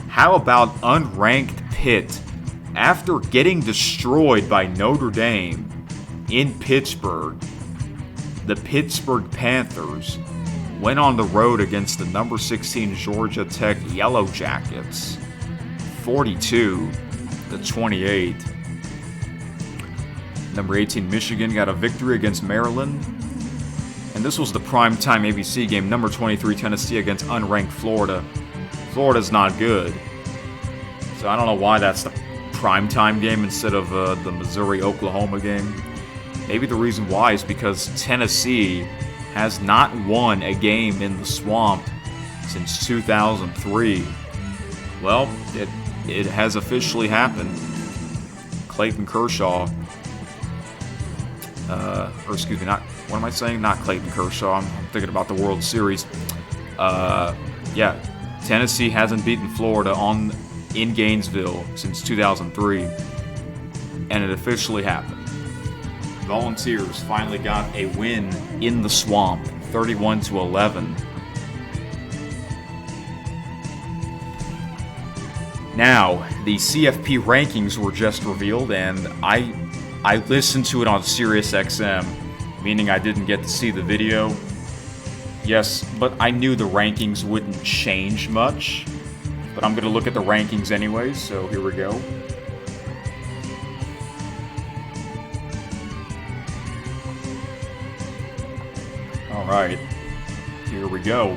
How about unranked Pitt after getting destroyed by Notre Dame in Pittsburgh? The Pittsburgh Panthers went on the road against the number 16 Georgia Tech Yellow Jackets, 42-28. Number 18 Michigan got a victory against Maryland. And this was the primetime ABC game, number 23 Tennessee against unranked Florida. Florida's not good. So I don't know why that's the primetime game instead of the Missouri-Oklahoma game. Maybe the reason why is because Tennessee has not won a game in the Swamp since 2003. Well, it has officially happened. Clayton Kershaw, what am I saying? Not Clayton Kershaw. I'm thinking about the World Series. Tennessee hasn't beaten Florida in Gainesville since 2003, and it officially happened. Volunteers finally got a win in the Swamp, 31-11. Now, the CFP rankings were just revealed, and I listened to it on SiriusXM, meaning I didn't get to see the video. Yes, but I knew the rankings wouldn't change much. But I'm going to look at the rankings anyways, so here we go. Alright, here we go.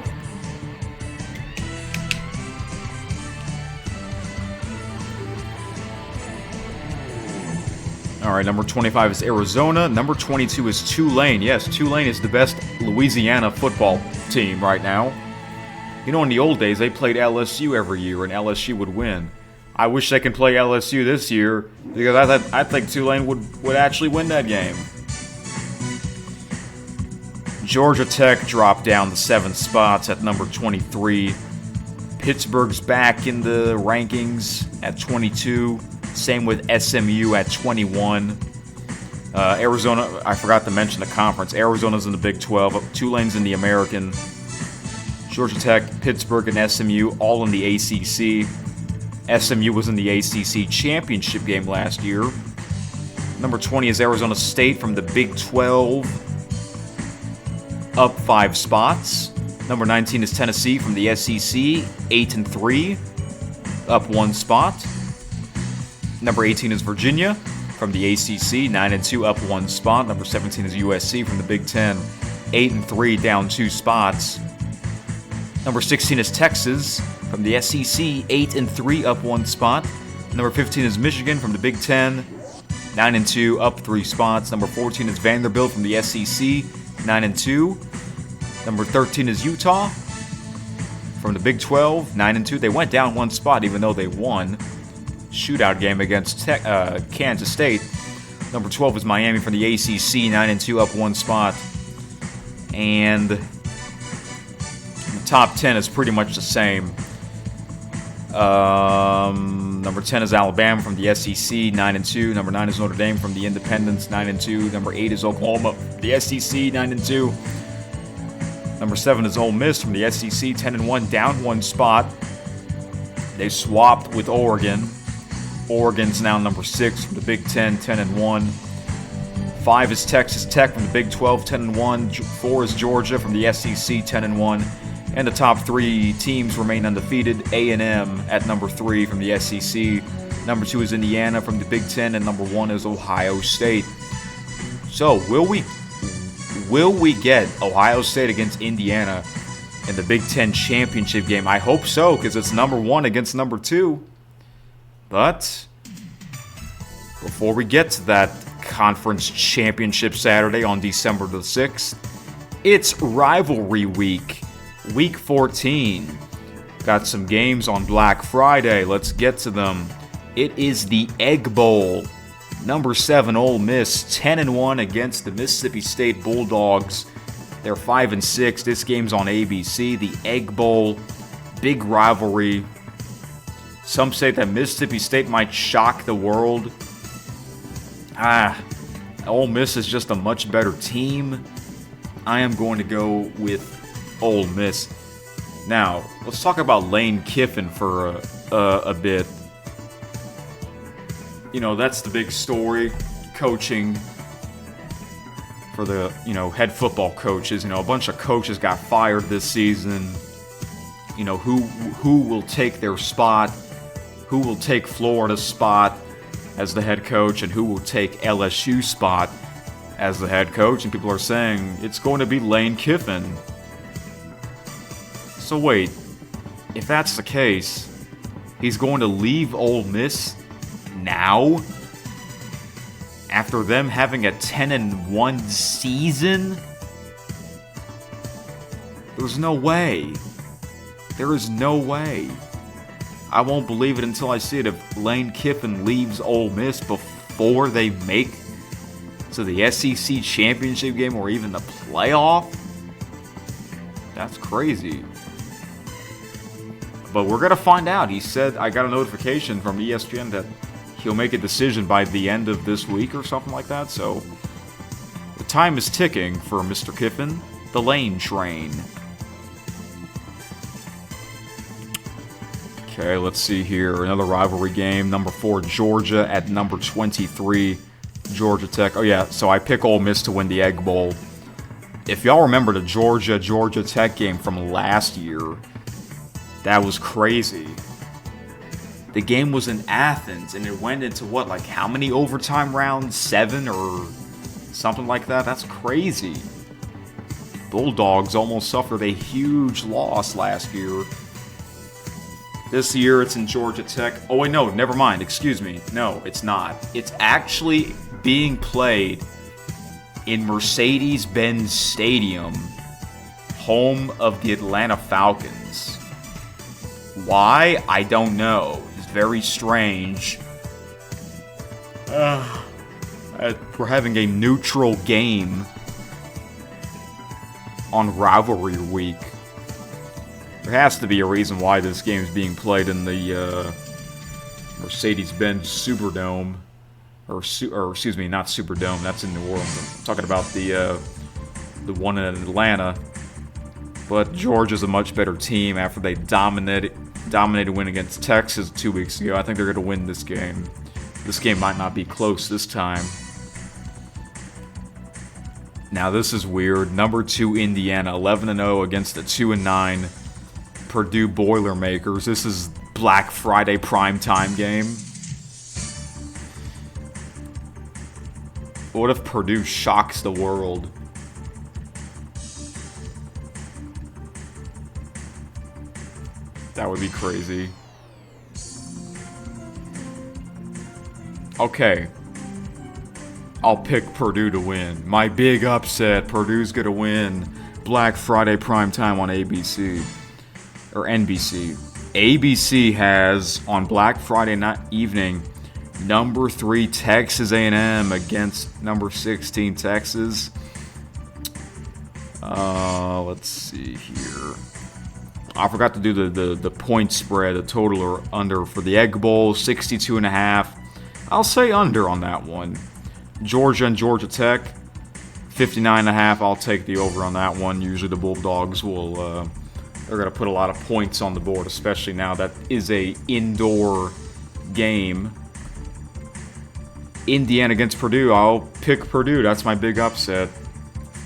Alright, number 25 is Arizona. Number 22 is Tulane. Yes, Tulane is the best Louisiana football team right now. You know, in the old days, they played LSU every year, and LSU would win. I wish they could play LSU this year, because I think Tulane would actually win that game. Georgia Tech dropped down to 7 spots at number 23. Pittsburgh's back in the rankings at 22. Same with SMU at 21. Arizona, I forgot to mention the conference. Arizona's in the Big 12. Tulane's in the American. Georgia Tech, Pittsburgh, and SMU all in the ACC. SMU was in the ACC championship game last year. Number 20 is Arizona State from the Big 12, up 5 spots. Number 19 is Tennessee from the SEC, 8-3, up 1 spot. Number 18 is Virginia from the ACC, 9-2, up 1 spot. Number 17 is USC from the Big 10, 8-3, down 2 spots. Number 16 is Texas from the SEC, 8-3, up 1 spot. Number 15 is Michigan from the Big 10, 9-2, up 3 spots. Number 14 is Vanderbilt from the SEC, 9-2. Number 13 is Utah from the Big 12, 9-2. They went down 1 spot even though they won. Shootout game against Kansas State. Number 12 is Miami from the ACC, 9-2, up 1 spot. And the top 10 is pretty much the same. Number 10 is Alabama from the SEC, 9-2. Number 9 is Notre Dame from the Independents, 9-2. Number 8 is Oklahoma from the SEC, 9-2. Number 7 is Ole Miss from the SEC, 10-1, down 1 spot. They swapped with Oregon. Oregon's now number 6 from the Big 10, 10-1. 5 is Texas Tech from the Big 12, 10-1. 4 is Georgia from the SEC, 10-1. And the top 3 teams remain undefeated. A&M at number 3 from the SEC. Number 2 is Indiana from the Big 10, and number 1 is Ohio State. So, will we get Ohio State against Indiana in the Big 10 championship game? I hope so, because it's number 1 against number 2. But before we get to that conference championship Saturday on December the 6th, it's rivalry week, week 14. Got some games on Black Friday. Let's get to them. It is the Egg Bowl. Number 7, Ole Miss, 10-1 against the Mississippi State Bulldogs. They're 5-6. This game's on ABC. The Egg Bowl, big rivalry. Some say that Mississippi State might shock the world. Ole Miss is just a much better team. I am going to go with Ole Miss. Now, let's talk about Lane Kiffin for a bit. You know, that's the big story. Coaching for the, head football coaches. A bunch of coaches got fired this season. Who will take their spot? Who will take Florida's spot as the head coach, and who will take LSU's spot as the head coach? And people are saying it's going to be Lane Kiffin. So wait, if that's the case, he's going to leave Ole Miss now? After them having a 10-1 season? There's no way. There is no way. I won't believe it until I see it if Lane Kiffin leaves Ole Miss before they make to the SEC championship game or even the playoff. That's crazy. But we're going to find out. He said, I got a notification from ESPN that he'll make a decision by the end of this week or something like that. So the time is ticking for Mr. Kiffin, the Lane train. Okay, let's see here. Another rivalry game. Number 4, Georgia at number 23, Georgia Tech. Oh, yeah, so I pick Ole Miss to win the Egg Bowl. If y'all remember the Georgia Tech game from last year, that was crazy. The game was in Athens, and it went into how many overtime rounds? 7 or something like that? That's crazy. Bulldogs almost suffered a huge loss last year. This year, it's in Georgia Tech. Oh, wait, no, never mind. Excuse me. No, it's not. It's actually being played in Mercedes-Benz Stadium, home of the Atlanta Falcons. Why? I don't know. It's very strange. We're having a neutral game on rivalry week. There has to be a reason why this game is being played in the Mercedes-Benz Superdome, or excuse me, not Superdome. That's in New Orleans. I'm talking about the one in Atlanta. But Georgia's a much better team after they dominated win against Texas 2 weeks ago. I think they're going to win this game. This game might not be close this time. Now this is weird. Number 2 Indiana, 11-0 against the 2-9 Purdue Boilermakers. This is Black Friday primetime game. What if Purdue shocks the world? That would be crazy. Okay. I'll pick Purdue to win. My big upset. Purdue's gonna win. Black Friday primetime on ABC. Or NBC. ABC has, on Black Friday night evening, number 3 Texas A&M against number 16 Texas. Let's see here. I forgot to do the point spread, the total or under for the Egg Bowl, 62.5. I'll say under on that one. Georgia and Georgia Tech, 59.5. I'll take the over on that one. Usually the Bulldogs will, they're going to put a lot of points on the board, especially now that is a indoor game. Indiana against Purdue, I'll pick Purdue. That's my big upset.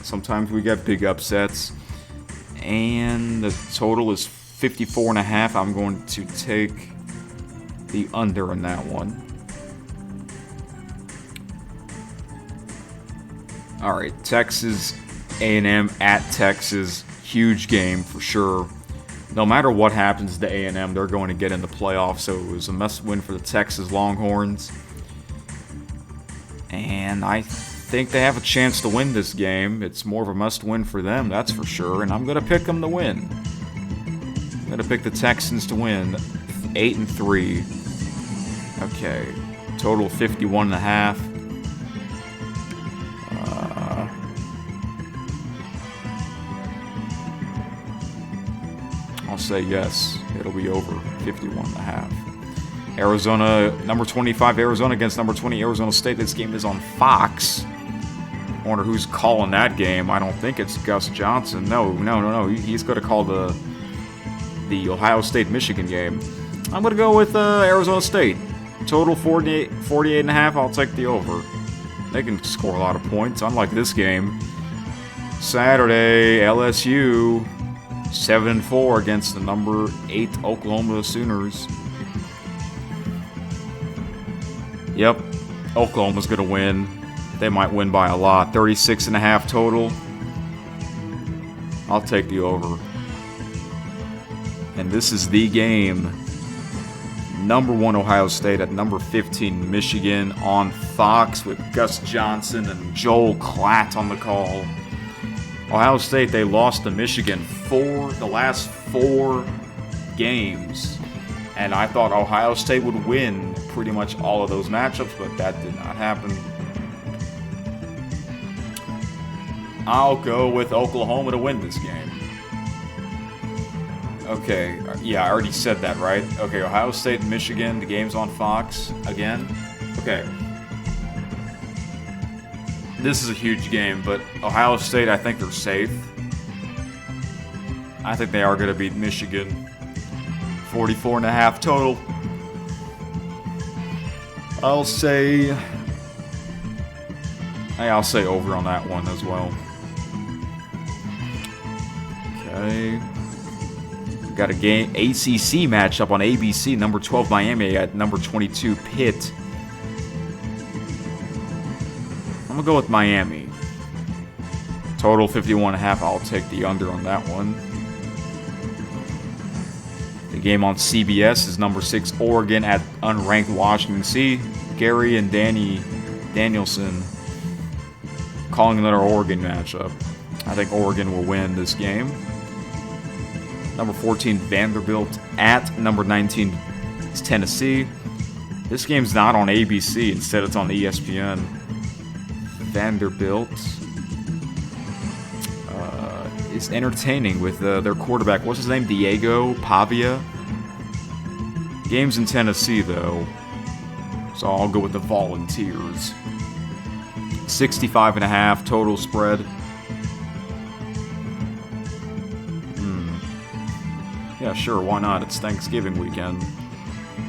Sometimes we get big upsets. And the total is 54.5. I'm going to take the under on that one. All right, Texas A&M at Texas. Huge game for sure. No matter what happens to A&M, they're going to get in the playoffs. So it was a must-win for the Texas Longhorns. And I think they have a chance to win this game. It's more of a must-win for them, that's for sure. And I'm going to pick them to win. I'm going to pick the Texans to win 8-3. Okay, total 51.5. I'll say yes. It'll be over 51.5. Arizona, number 25 Arizona against number 20 Arizona State. This game is on Fox. I wonder who's calling that game. I don't think it's Gus Johnson. No. He's going to call the Ohio State-Michigan game. I'm going to go with Arizona State. Total 48.5. I'll take the over. They can score a lot of points, unlike this game. Saturday, LSU, 7-4 against the number 8 Oklahoma Sooners. Yep, Oklahoma's going to win. They might win by a lot. 36.5 total. I'll take the over. And this is the game. Number 1 Ohio State at number 15 Michigan on Fox with Gus Johnson and Joel Klatt on the call. Ohio State, they lost to Michigan the last 4 games. And I thought Ohio State would win pretty much all of those matchups, but that did not happen. I'll go with Oklahoma to win this game. Okay, yeah, I already said that, right? Okay, Ohio State and Michigan, the game's on Fox again. Okay. This is a huge game, but Ohio State, I think they're safe. I think they are going to beat Michigan. 44.5 total. I'll say over on that one as well. Okay. Got a game ACC matchup on ABC. Number 12 Miami at number 22 Pitt. I'm gonna go with Miami. Total 51.5. I'll take the under on that one. The game on CBS is number 6 Oregon at unranked Washington. See, Gary and Danielson calling another Oregon matchup. I think Oregon will win this game. Number 14 Vanderbilt at number 19 is Tennessee. This game's not on ABC. Instead, it's on ESPN. Vanderbilt is entertaining with their quarterback. What's his name? Diego Pavia. Game's in Tennessee, though. So I'll go with the Volunteers. 65.5 total spread. Yeah, sure, why not? It's Thanksgiving weekend.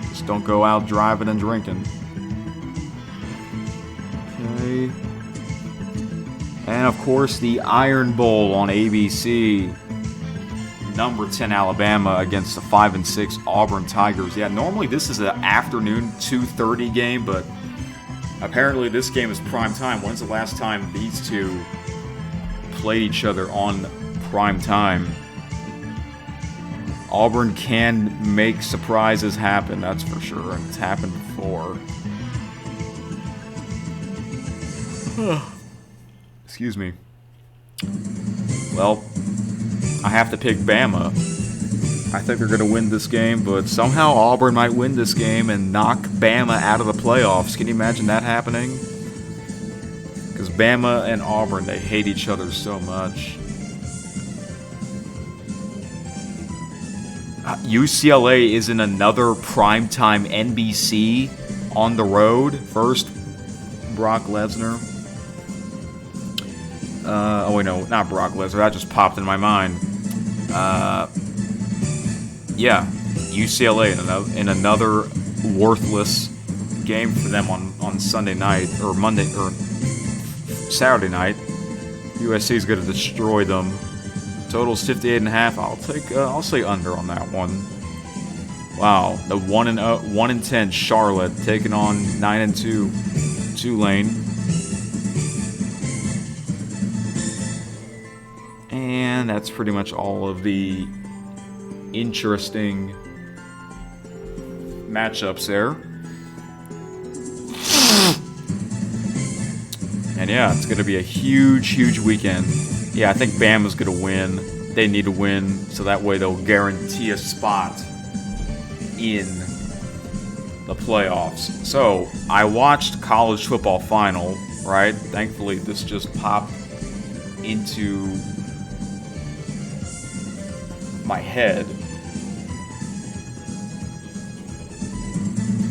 Just don't go out driving and drinking. Okay. And of course, the Iron Bowl on ABC. Number 10 Alabama against the 5-6 Auburn Tigers. Yeah, normally this is an afternoon 2:30 game, but apparently this game is prime time. When's the last time these two played each other on prime time? Auburn can make surprises happen, that's for sure, and it's happened before. Excuse me. Well, I have to pick Bama. I think they're going to win this game, but somehow Auburn might win this game and knock Bama out of the playoffs. Can you imagine that happening? Because Bama and Auburn, they hate each other so much. UCLA is in another primetime NBC on the road. First, Brock Lesnar. Oh wait, no, not Brock Lesnar. That just popped in my mind. Yeah, UCLA in another worthless game for them on Sunday night or Monday or Saturday night. USC is going to destroy them. Total's 58.5. I'll say under on that one. Wow, the 1-10 Charlotte taking on 9-2 Tulane. And that's pretty much all of the interesting matchups there. And yeah, it's going to be a huge weekend. Yeah, I think Bama's going to win. They need to win, so that way they'll guarantee a spot in the playoffs. So, I watched college football final, right? Thankfully, this just popped into my head.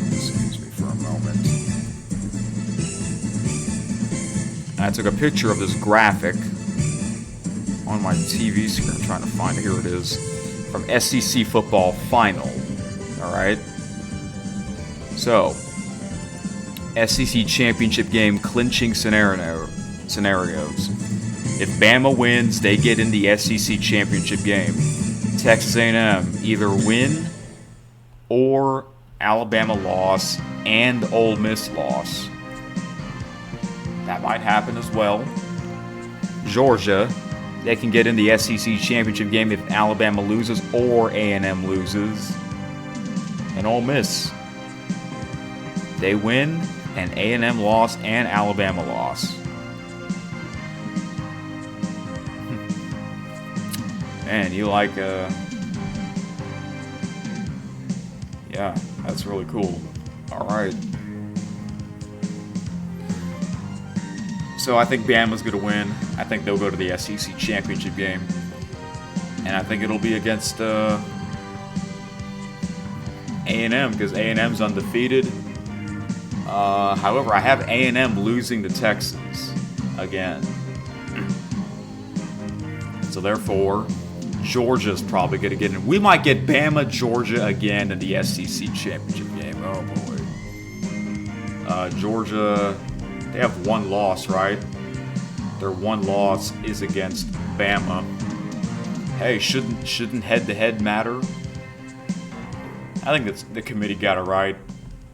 Excuse me for a moment. I took a picture of this graphic on my TV screen. I'm trying to find it. Here it is. From SEC football final. Alright. So, SEC championship game clinching scenarios. If Bama wins, they get in the SEC championship game. Texas A&M either win or Alabama loss and Ole Miss loss. That might happen as well. Georgia, they can get in the SEC championship game if Alabama loses or A&M loses. And Ole Miss, they win and A&M loss and Alabama loss. Man, you like, yeah, that's really cool. All right. So I think Bama's going to win. I think they'll go to the SEC championship game. And I think it'll be against A&M because A&M's undefeated. However, I have A&M losing to Texas again. So therefore, Georgia's probably going to get in. We might get Bama, Georgia again in the SEC championship game. Oh boy. Georgia, they have one loss, right? Their one loss is against Bama. Hey, shouldn't head-to-head matter? I think the committee got it right,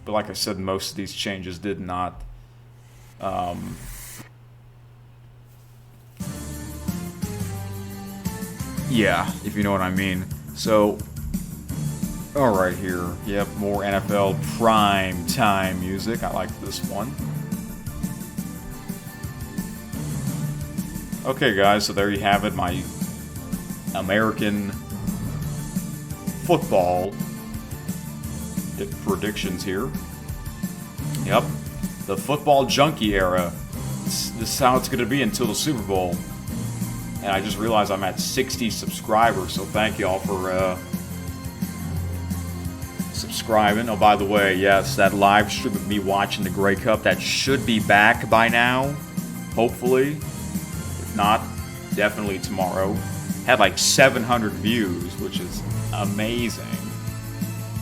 but like I said, most of these changes did not. Yeah, if you know what I mean. So, all right here. Yep, more NFL prime time music. I like this one. Okay, guys, so there you have it. My American football predictions here. Yep, the football junkie era. This is how it's going to be until the Super Bowl. And I just realized I'm at 60 subscribers, so thank you all for subscribing. Oh, by the way, yes, that live stream of me watching the Grey Cup, that should be back by now, hopefully. If not, definitely tomorrow. Had like 700 views, which is amazing.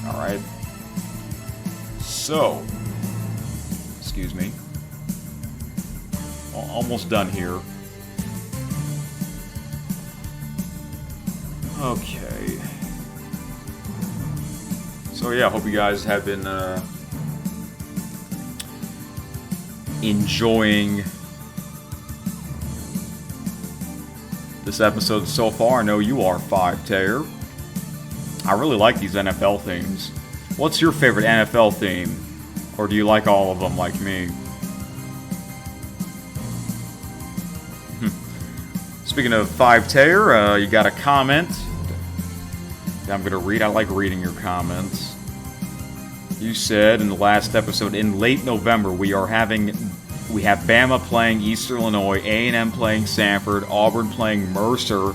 All right. So, excuse me. Almost done here. Okay. So yeah, I hope you guys have been enjoying this episode so far. I know you are, 5-Tayer. I really like these NFL themes. What's your favorite NFL theme? Or do you like all of them like me? Speaking of 5-Tayer, you got a comment that I'm going to read. I like reading your comments. You said in the last episode, in late November, we have Bama playing East Illinois, A&M playing Sanford, Auburn playing Mercer,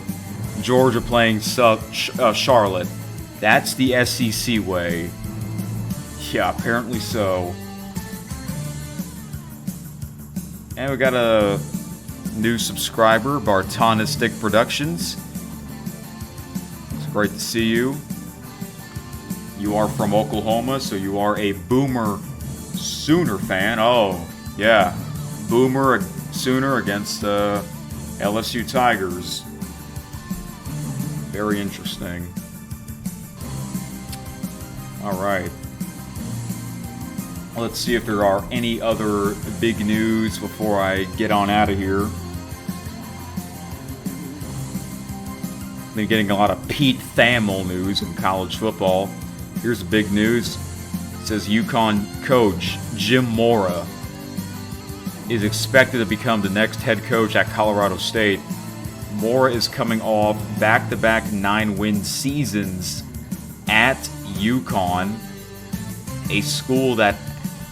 Georgia playing Charlotte. That's the SEC way. Yeah, apparently so. And we got a new subscriber, Bartonistic Productions. It's great to see you. You are from Oklahoma, so you are a Boomer Sooner fan. Oh, yeah. Boomer Sooner against LSU Tigers. Very interesting. All right. Let's see if there are any other big news before I get on out of here. Been getting a lot of Pete Thamel news in college football. Here's the big news. It says UConn coach Jim Mora is expected to become the next head coach at Colorado State. Mora is coming off back-to-back 9-win seasons at UConn, a school that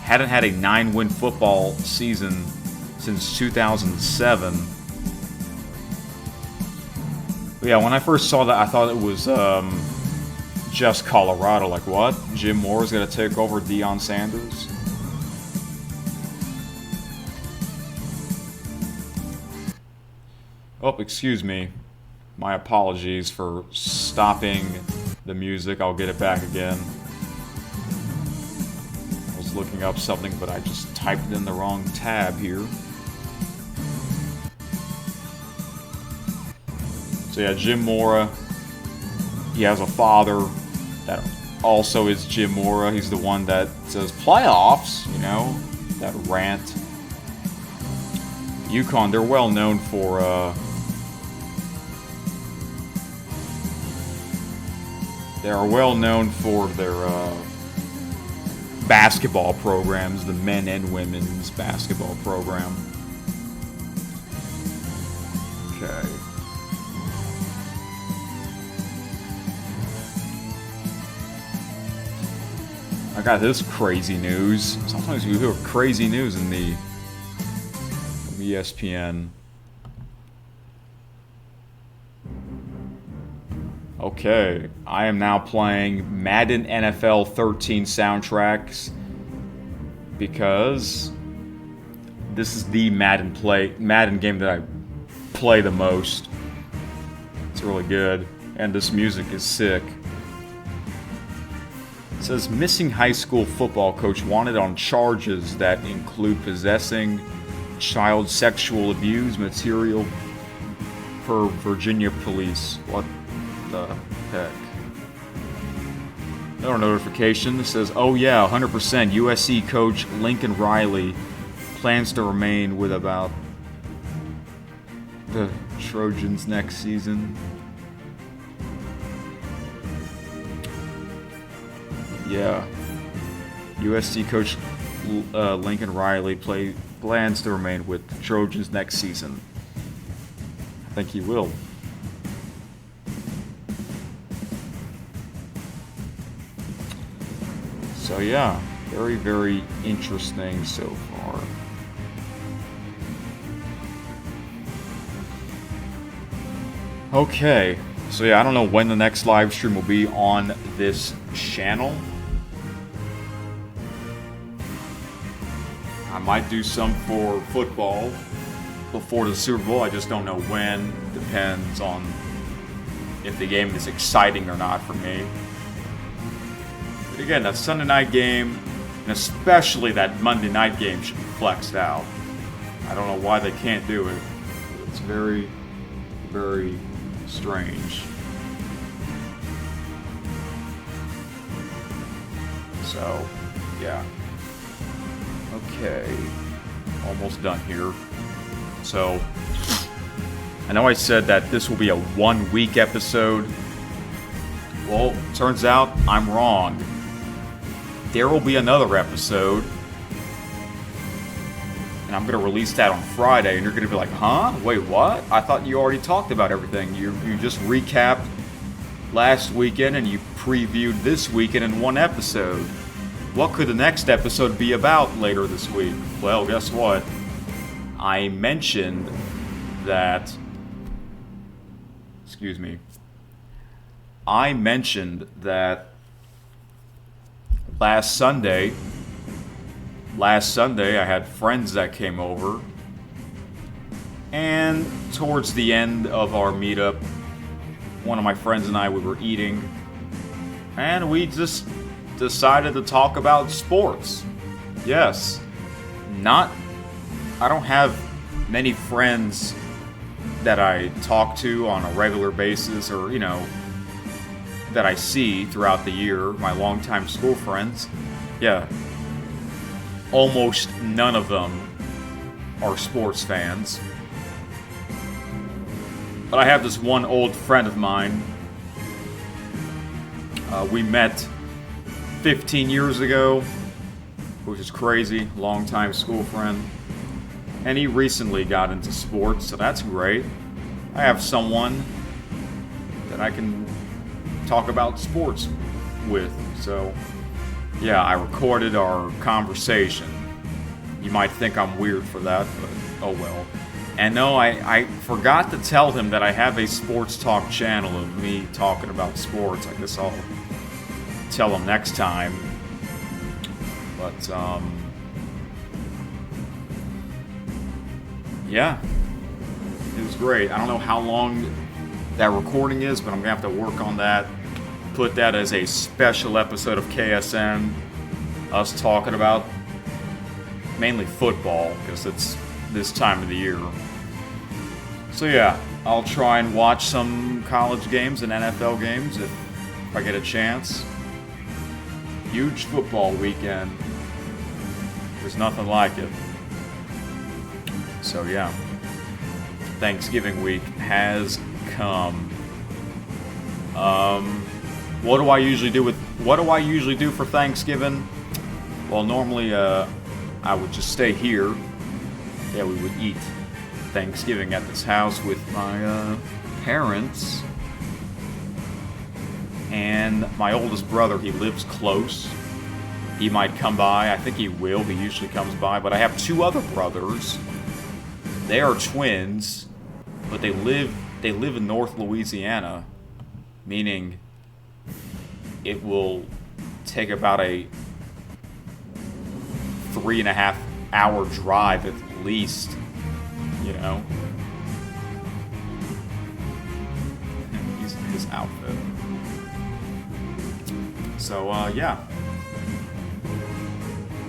hadn't had a 9-win football season since 2007. But yeah, when I first saw that, I thought it was just Colorado. Like, what? Jim Moore's going to take over Deion Sanders? Oh, excuse me. My apologies for stopping the music. I'll get it back again. I was looking up something, but I just typed in the wrong tab here. So yeah, Jim Mora. He has a father that also is Jim Mora. He's the one that says playoffs, you know, that rant. UConn, they're well known for their basketball programs, the men and women's basketball program. Okay. I got this crazy news. Sometimes you hear crazy news in the ESPN. Okay, I am now playing Madden NFL 13 soundtracks because this is the Madden game that I play the most. It's really good, and this music is sick. It says missing high school football coach wanted on charges that include possessing child sexual abuse material per Virginia police. What the heck? Another notification that says, oh yeah, 100% USC coach Lincoln Riley plans to remain with about the Trojans next season. Yeah. USC coach Lincoln Riley plans to remain with the Trojans next season. I think he will. So yeah, very, very interesting so far. Okay, so yeah, I don't know when the next live stream will be on this channel. I might do some for football before the Super Bowl. I just don't know when. Depends on if the game is exciting or not for me. But again, that Sunday night game, and especially that Monday night game, should be flexed out. I don't know why they can't do it. It's very, very strange. So, yeah. Okay. Almost done here. So, I know I said that this will be a 1-week episode. Well, turns out I'm wrong. There will be another episode. And I'm going to release that on Friday. And you're going to be like, huh? Wait, what? I thought you already talked about everything. You just recapped last weekend and you previewed this weekend in one episode. What could the next episode be about later this week? Well, guess what? I mentioned that... Excuse me. I mentioned that last Sunday I had friends that came over, and towards the end of our meetup, one of my friends and I, we were eating, and we just decided to talk about sports. Yes. I don't have many friends that I talk to on a regular basis, or, that I see throughout the year, my longtime school friends. Yeah. Almost none of them are sports fans. But I have this one old friend of mine. We met 15 years ago, which is crazy, longtime school friend. And he recently got into sports, so that's great. I have someone that I can talk about sports with. So, yeah, I recorded our conversation. You might think I'm weird for that, but oh well. And no, I forgot to tell him that I have a sports talk channel of me talking about sports. I guess I'll tell him next time. But, yeah, it was great. I don't know how long that recording is, but I'm going to have to work on that. Put that as a special episode of KSN. Us talking about mainly football, because it's this time of the year. So yeah, I'll try and watch some college games and NFL games if I get a chance. Huge football weekend. There's nothing like it. So yeah, Thanksgiving week has come. What do I usually do for Thanksgiving? Well, normally I would just stay here. Yeah, we would eat Thanksgiving at this house with my parents and my oldest brother. He lives close. He might come by. I think he will. He usually comes by. But I have two other brothers. They are twins, but they live in North Louisiana, meaning it will take about a 3.5 hour drive at least, his outfit. So, yeah.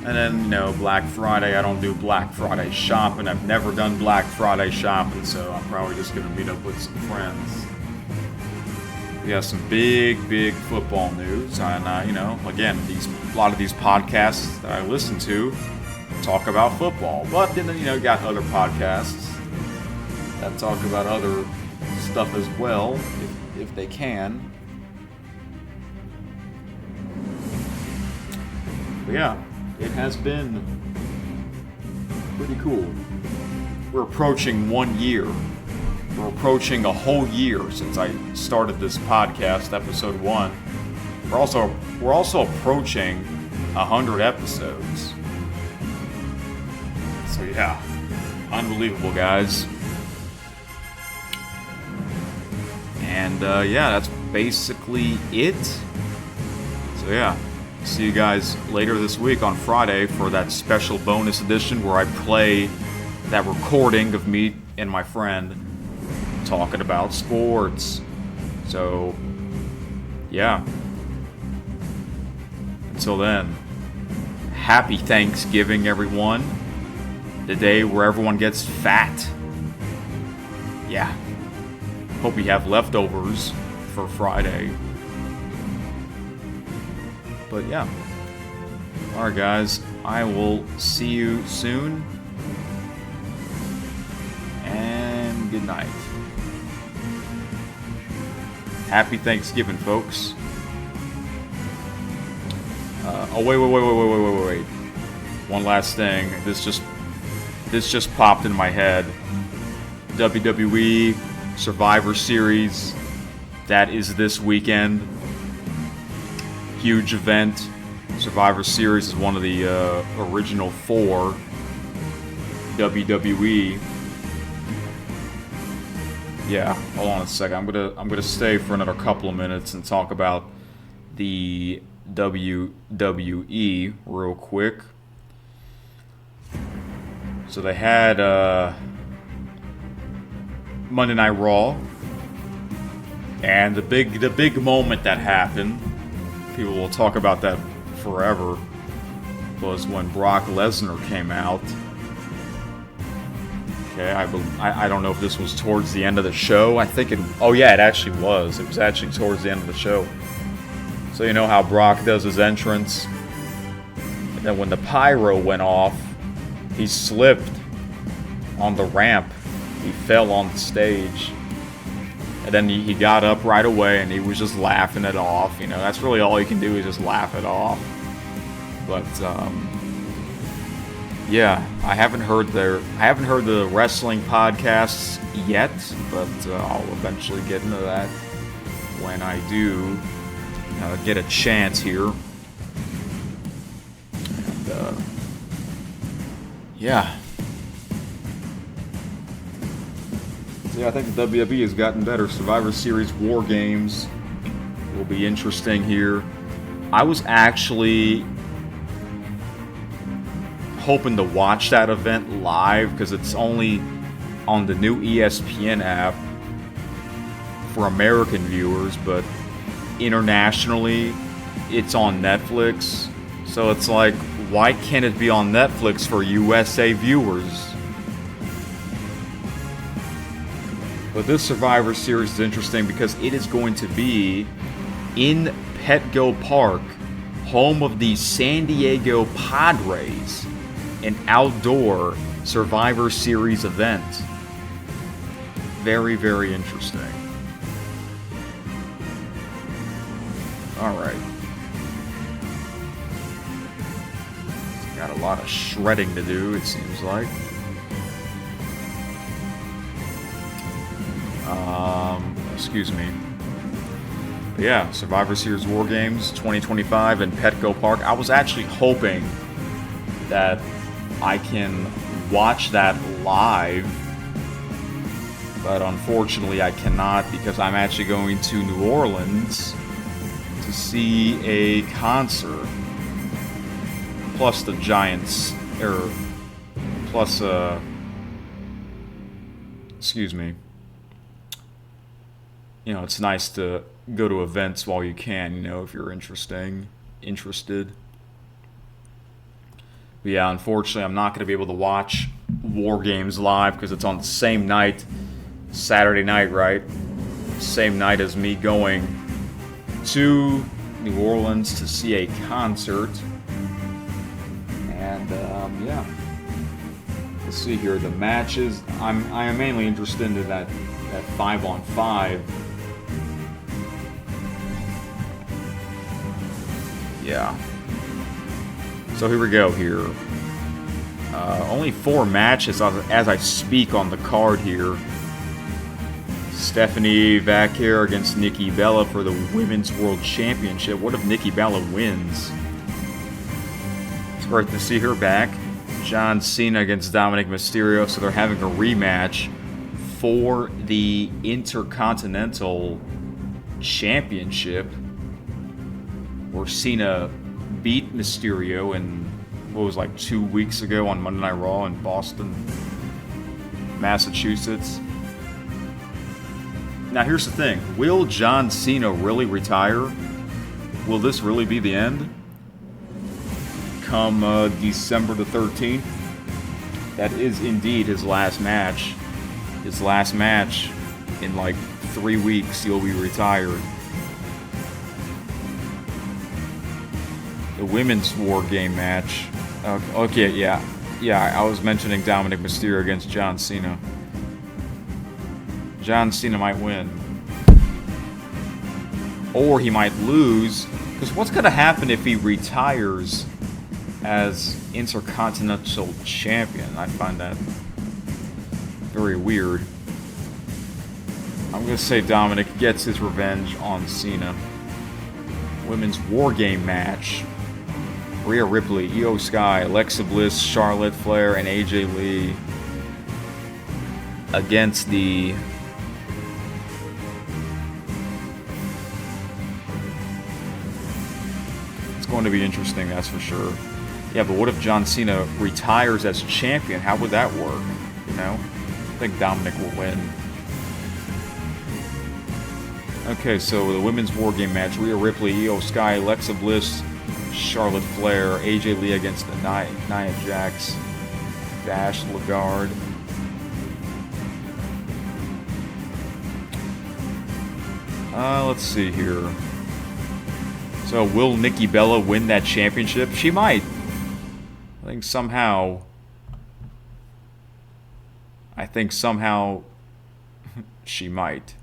And then, Black Friday, I don't do Black Friday shopping. I've never done Black Friday shopping, so I'm probably just going to meet up with some friends. We have some big football news. And, again, a lot of these podcasts that I listen to talk about football. But then, got other podcasts that talk about other stuff as well, if they can. But yeah, it has been pretty cool. We're approaching 1 year. We're approaching a whole year since I started this podcast, episode 1. We're also approaching 100 episodes. So yeah, unbelievable, guys. And yeah, that's basically it. So yeah, see you guys later this week on Friday for that special bonus edition where I play that recording of me and my friend talking about sports. So yeah, until then, happy Thanksgiving, everyone. The day where everyone gets fat. Yeah. Hope you have leftovers for Friday. But yeah, Alright, guys. I will see you soon. And good night. Happy Thanksgiving, folks. Wait. One last thing. This just popped in my head. WWE Survivor Series. That is this weekend. Huge event. Survivor Series is one of the original 4 WWE. Yeah, hold on a second. I'm gonna stay for another couple of minutes and talk about the WWE real quick. So they had Monday Night Raw, and the big moment that happened, people will talk about that forever, was when Brock Lesnar came out. Okay, I don't know if this was towards the end of the show. I think it. Oh yeah, it actually was. It was actually towards the end of the show. So you know how Brock does his entrance, and then when the pyro went off, he slipped on the ramp. He fell on the stage, and then he got up right away, and he was just laughing it off. You know, that's really all you can do is just laugh it off. But yeah, I haven't heard the wrestling podcasts yet, but I'll eventually get into that when I do get a chance here. And yeah. So yeah, I think the WWE has gotten better. Survivor Series War Games will be interesting here. I was actually hoping to watch that event live because it's only on the new ESPN app for American viewers, but internationally it's on Netflix. So it's like, why can't it be on Netflix for USA viewers? But this Survivor Series is interesting because it is going to be in Petco Park, home of the San Diego Padres, an outdoor Survivor Series event. Very, very interesting. Alright. Got a lot of shredding to do, it seems like. Excuse me. But yeah, Survivor Series War Games 2025 in Petco Park. I was actually hoping that I can watch that live, but unfortunately I cannot because I'm actually going to New Orleans to see a concert. Plus the Giants, excuse me. You know, it's nice to go to events while you can, you know, if you're interested. But yeah, unfortunately, I'm not going to be able to watch War Games live because it's on the same night, Saturday night, right? Same night as me going to New Orleans to see a concert. And yeah, let's see here the matches. I am mainly interested in that 5-on-5. Yeah. So here we go here. Only 4 matches as I speak on the card here. Stephanie Vaquer against Nikki Bella for the Women's World Championship. What if Nikki Bella wins? It's great to see her back. John Cena against Dominic Mysterio. So they're having a rematch for the Intercontinental Championship, where Cena beat Mysterio in what was like 2 weeks ago on Monday Night Raw in Boston, Massachusetts. Now here's the thing, will John Cena really retire? Will this really be the end? Come December the 13th, that is indeed his last match. His last match in like 3 weeks, he'll be retired. the women's war game match. Okay, yeah. I was mentioning Dominic Mysterio against John Cena. John Cena might win. Or he might lose. Because what's going to happen if he retires as Intercontinental Champion? I find that very weird. I'm going to say Dominic gets his revenge on Cena. Women's War Game match. Rhea Ripley, Io Sky, Alexa Bliss, Charlotte Flair, and AJ Lee against the It's going to be interesting, that's for sure. Yeah, but what if John Cena retires as champion? How would that work? You know? I think Dominic will win. Okay, so the women's war game match: Rhea Ripley, Io Sky, Alexa Bliss, Charlotte Flair, AJ Lee against the Nia Jax, Dash Lagarde. Let's see here. So, will Nikki Bella win that championship? She might. I think somehow she might.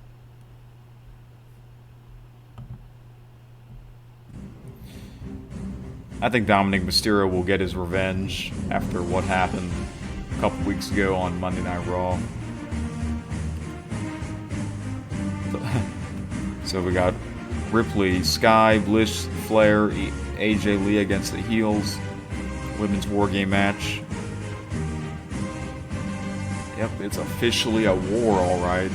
I think Dominic Mysterio will get his revenge after what happened a couple weeks ago on Monday Night Raw. So we got Ripley, Sky, Bliss, Flair, AJ Lee against the heels. Women's War Game match. Yep, it's officially a war, alright.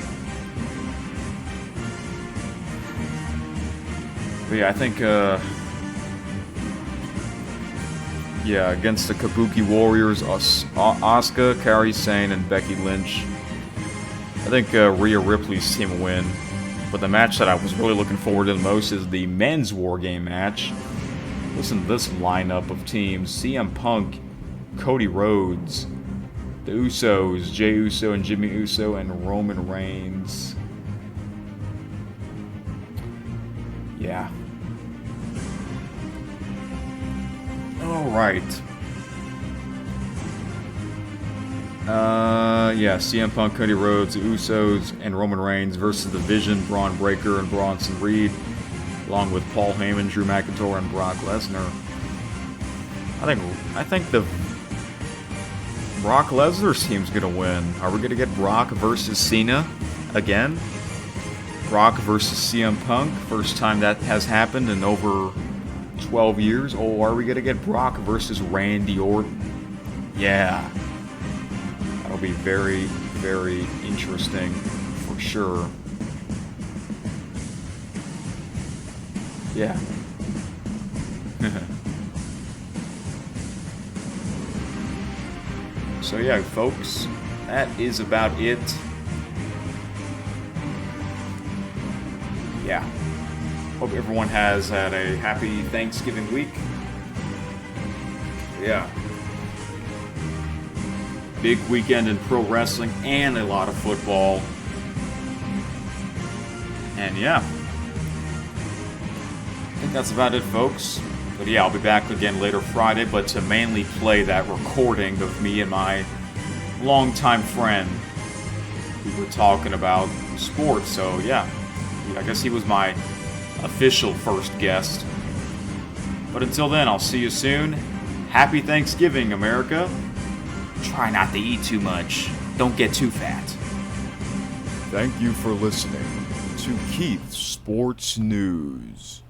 But yeah, I think, against the Kabuki Warriors, Asuka, Kairi Sane, and Becky Lynch. I think Rhea Ripley's team will win. But the match that I was really looking forward to the most is the men's War Game match. Listen to this lineup of teams: CM Punk, Cody Rhodes, the Usos, Jey Uso and Jimmy Uso, and Roman Reigns. Yeah. Alright. CM Punk, Cody Rhodes, the Usos, and Roman Reigns versus The Vision, Braun Breaker, and Bronson Reed, along with Paul Heyman, Drew McIntyre, and Brock Lesnar. I think the Brock Lesnar's team's gonna win. Are we gonna get Brock versus Cena again? Brock versus CM Punk, first time that has happened in over 12 years. Or are we gonna get Brock versus Randy Orton? Yeah. That'll be very, very interesting for sure. Yeah. So yeah, folks, that is about it. Yeah. Hope everyone has had a happy Thanksgiving week. Yeah. Big weekend in pro wrestling and a lot of football. And yeah. I think that's about it, folks. But yeah, I'll be back again later Friday, but to mainly play that recording of me and my longtime friend who were talking about sports. So yeah, I guess he was my official first guest. But until then, I'll see you soon. Happy Thanksgiving, America. Try not to eat too much. Don't get too fat. Thank you for listening to Keith's Sports News.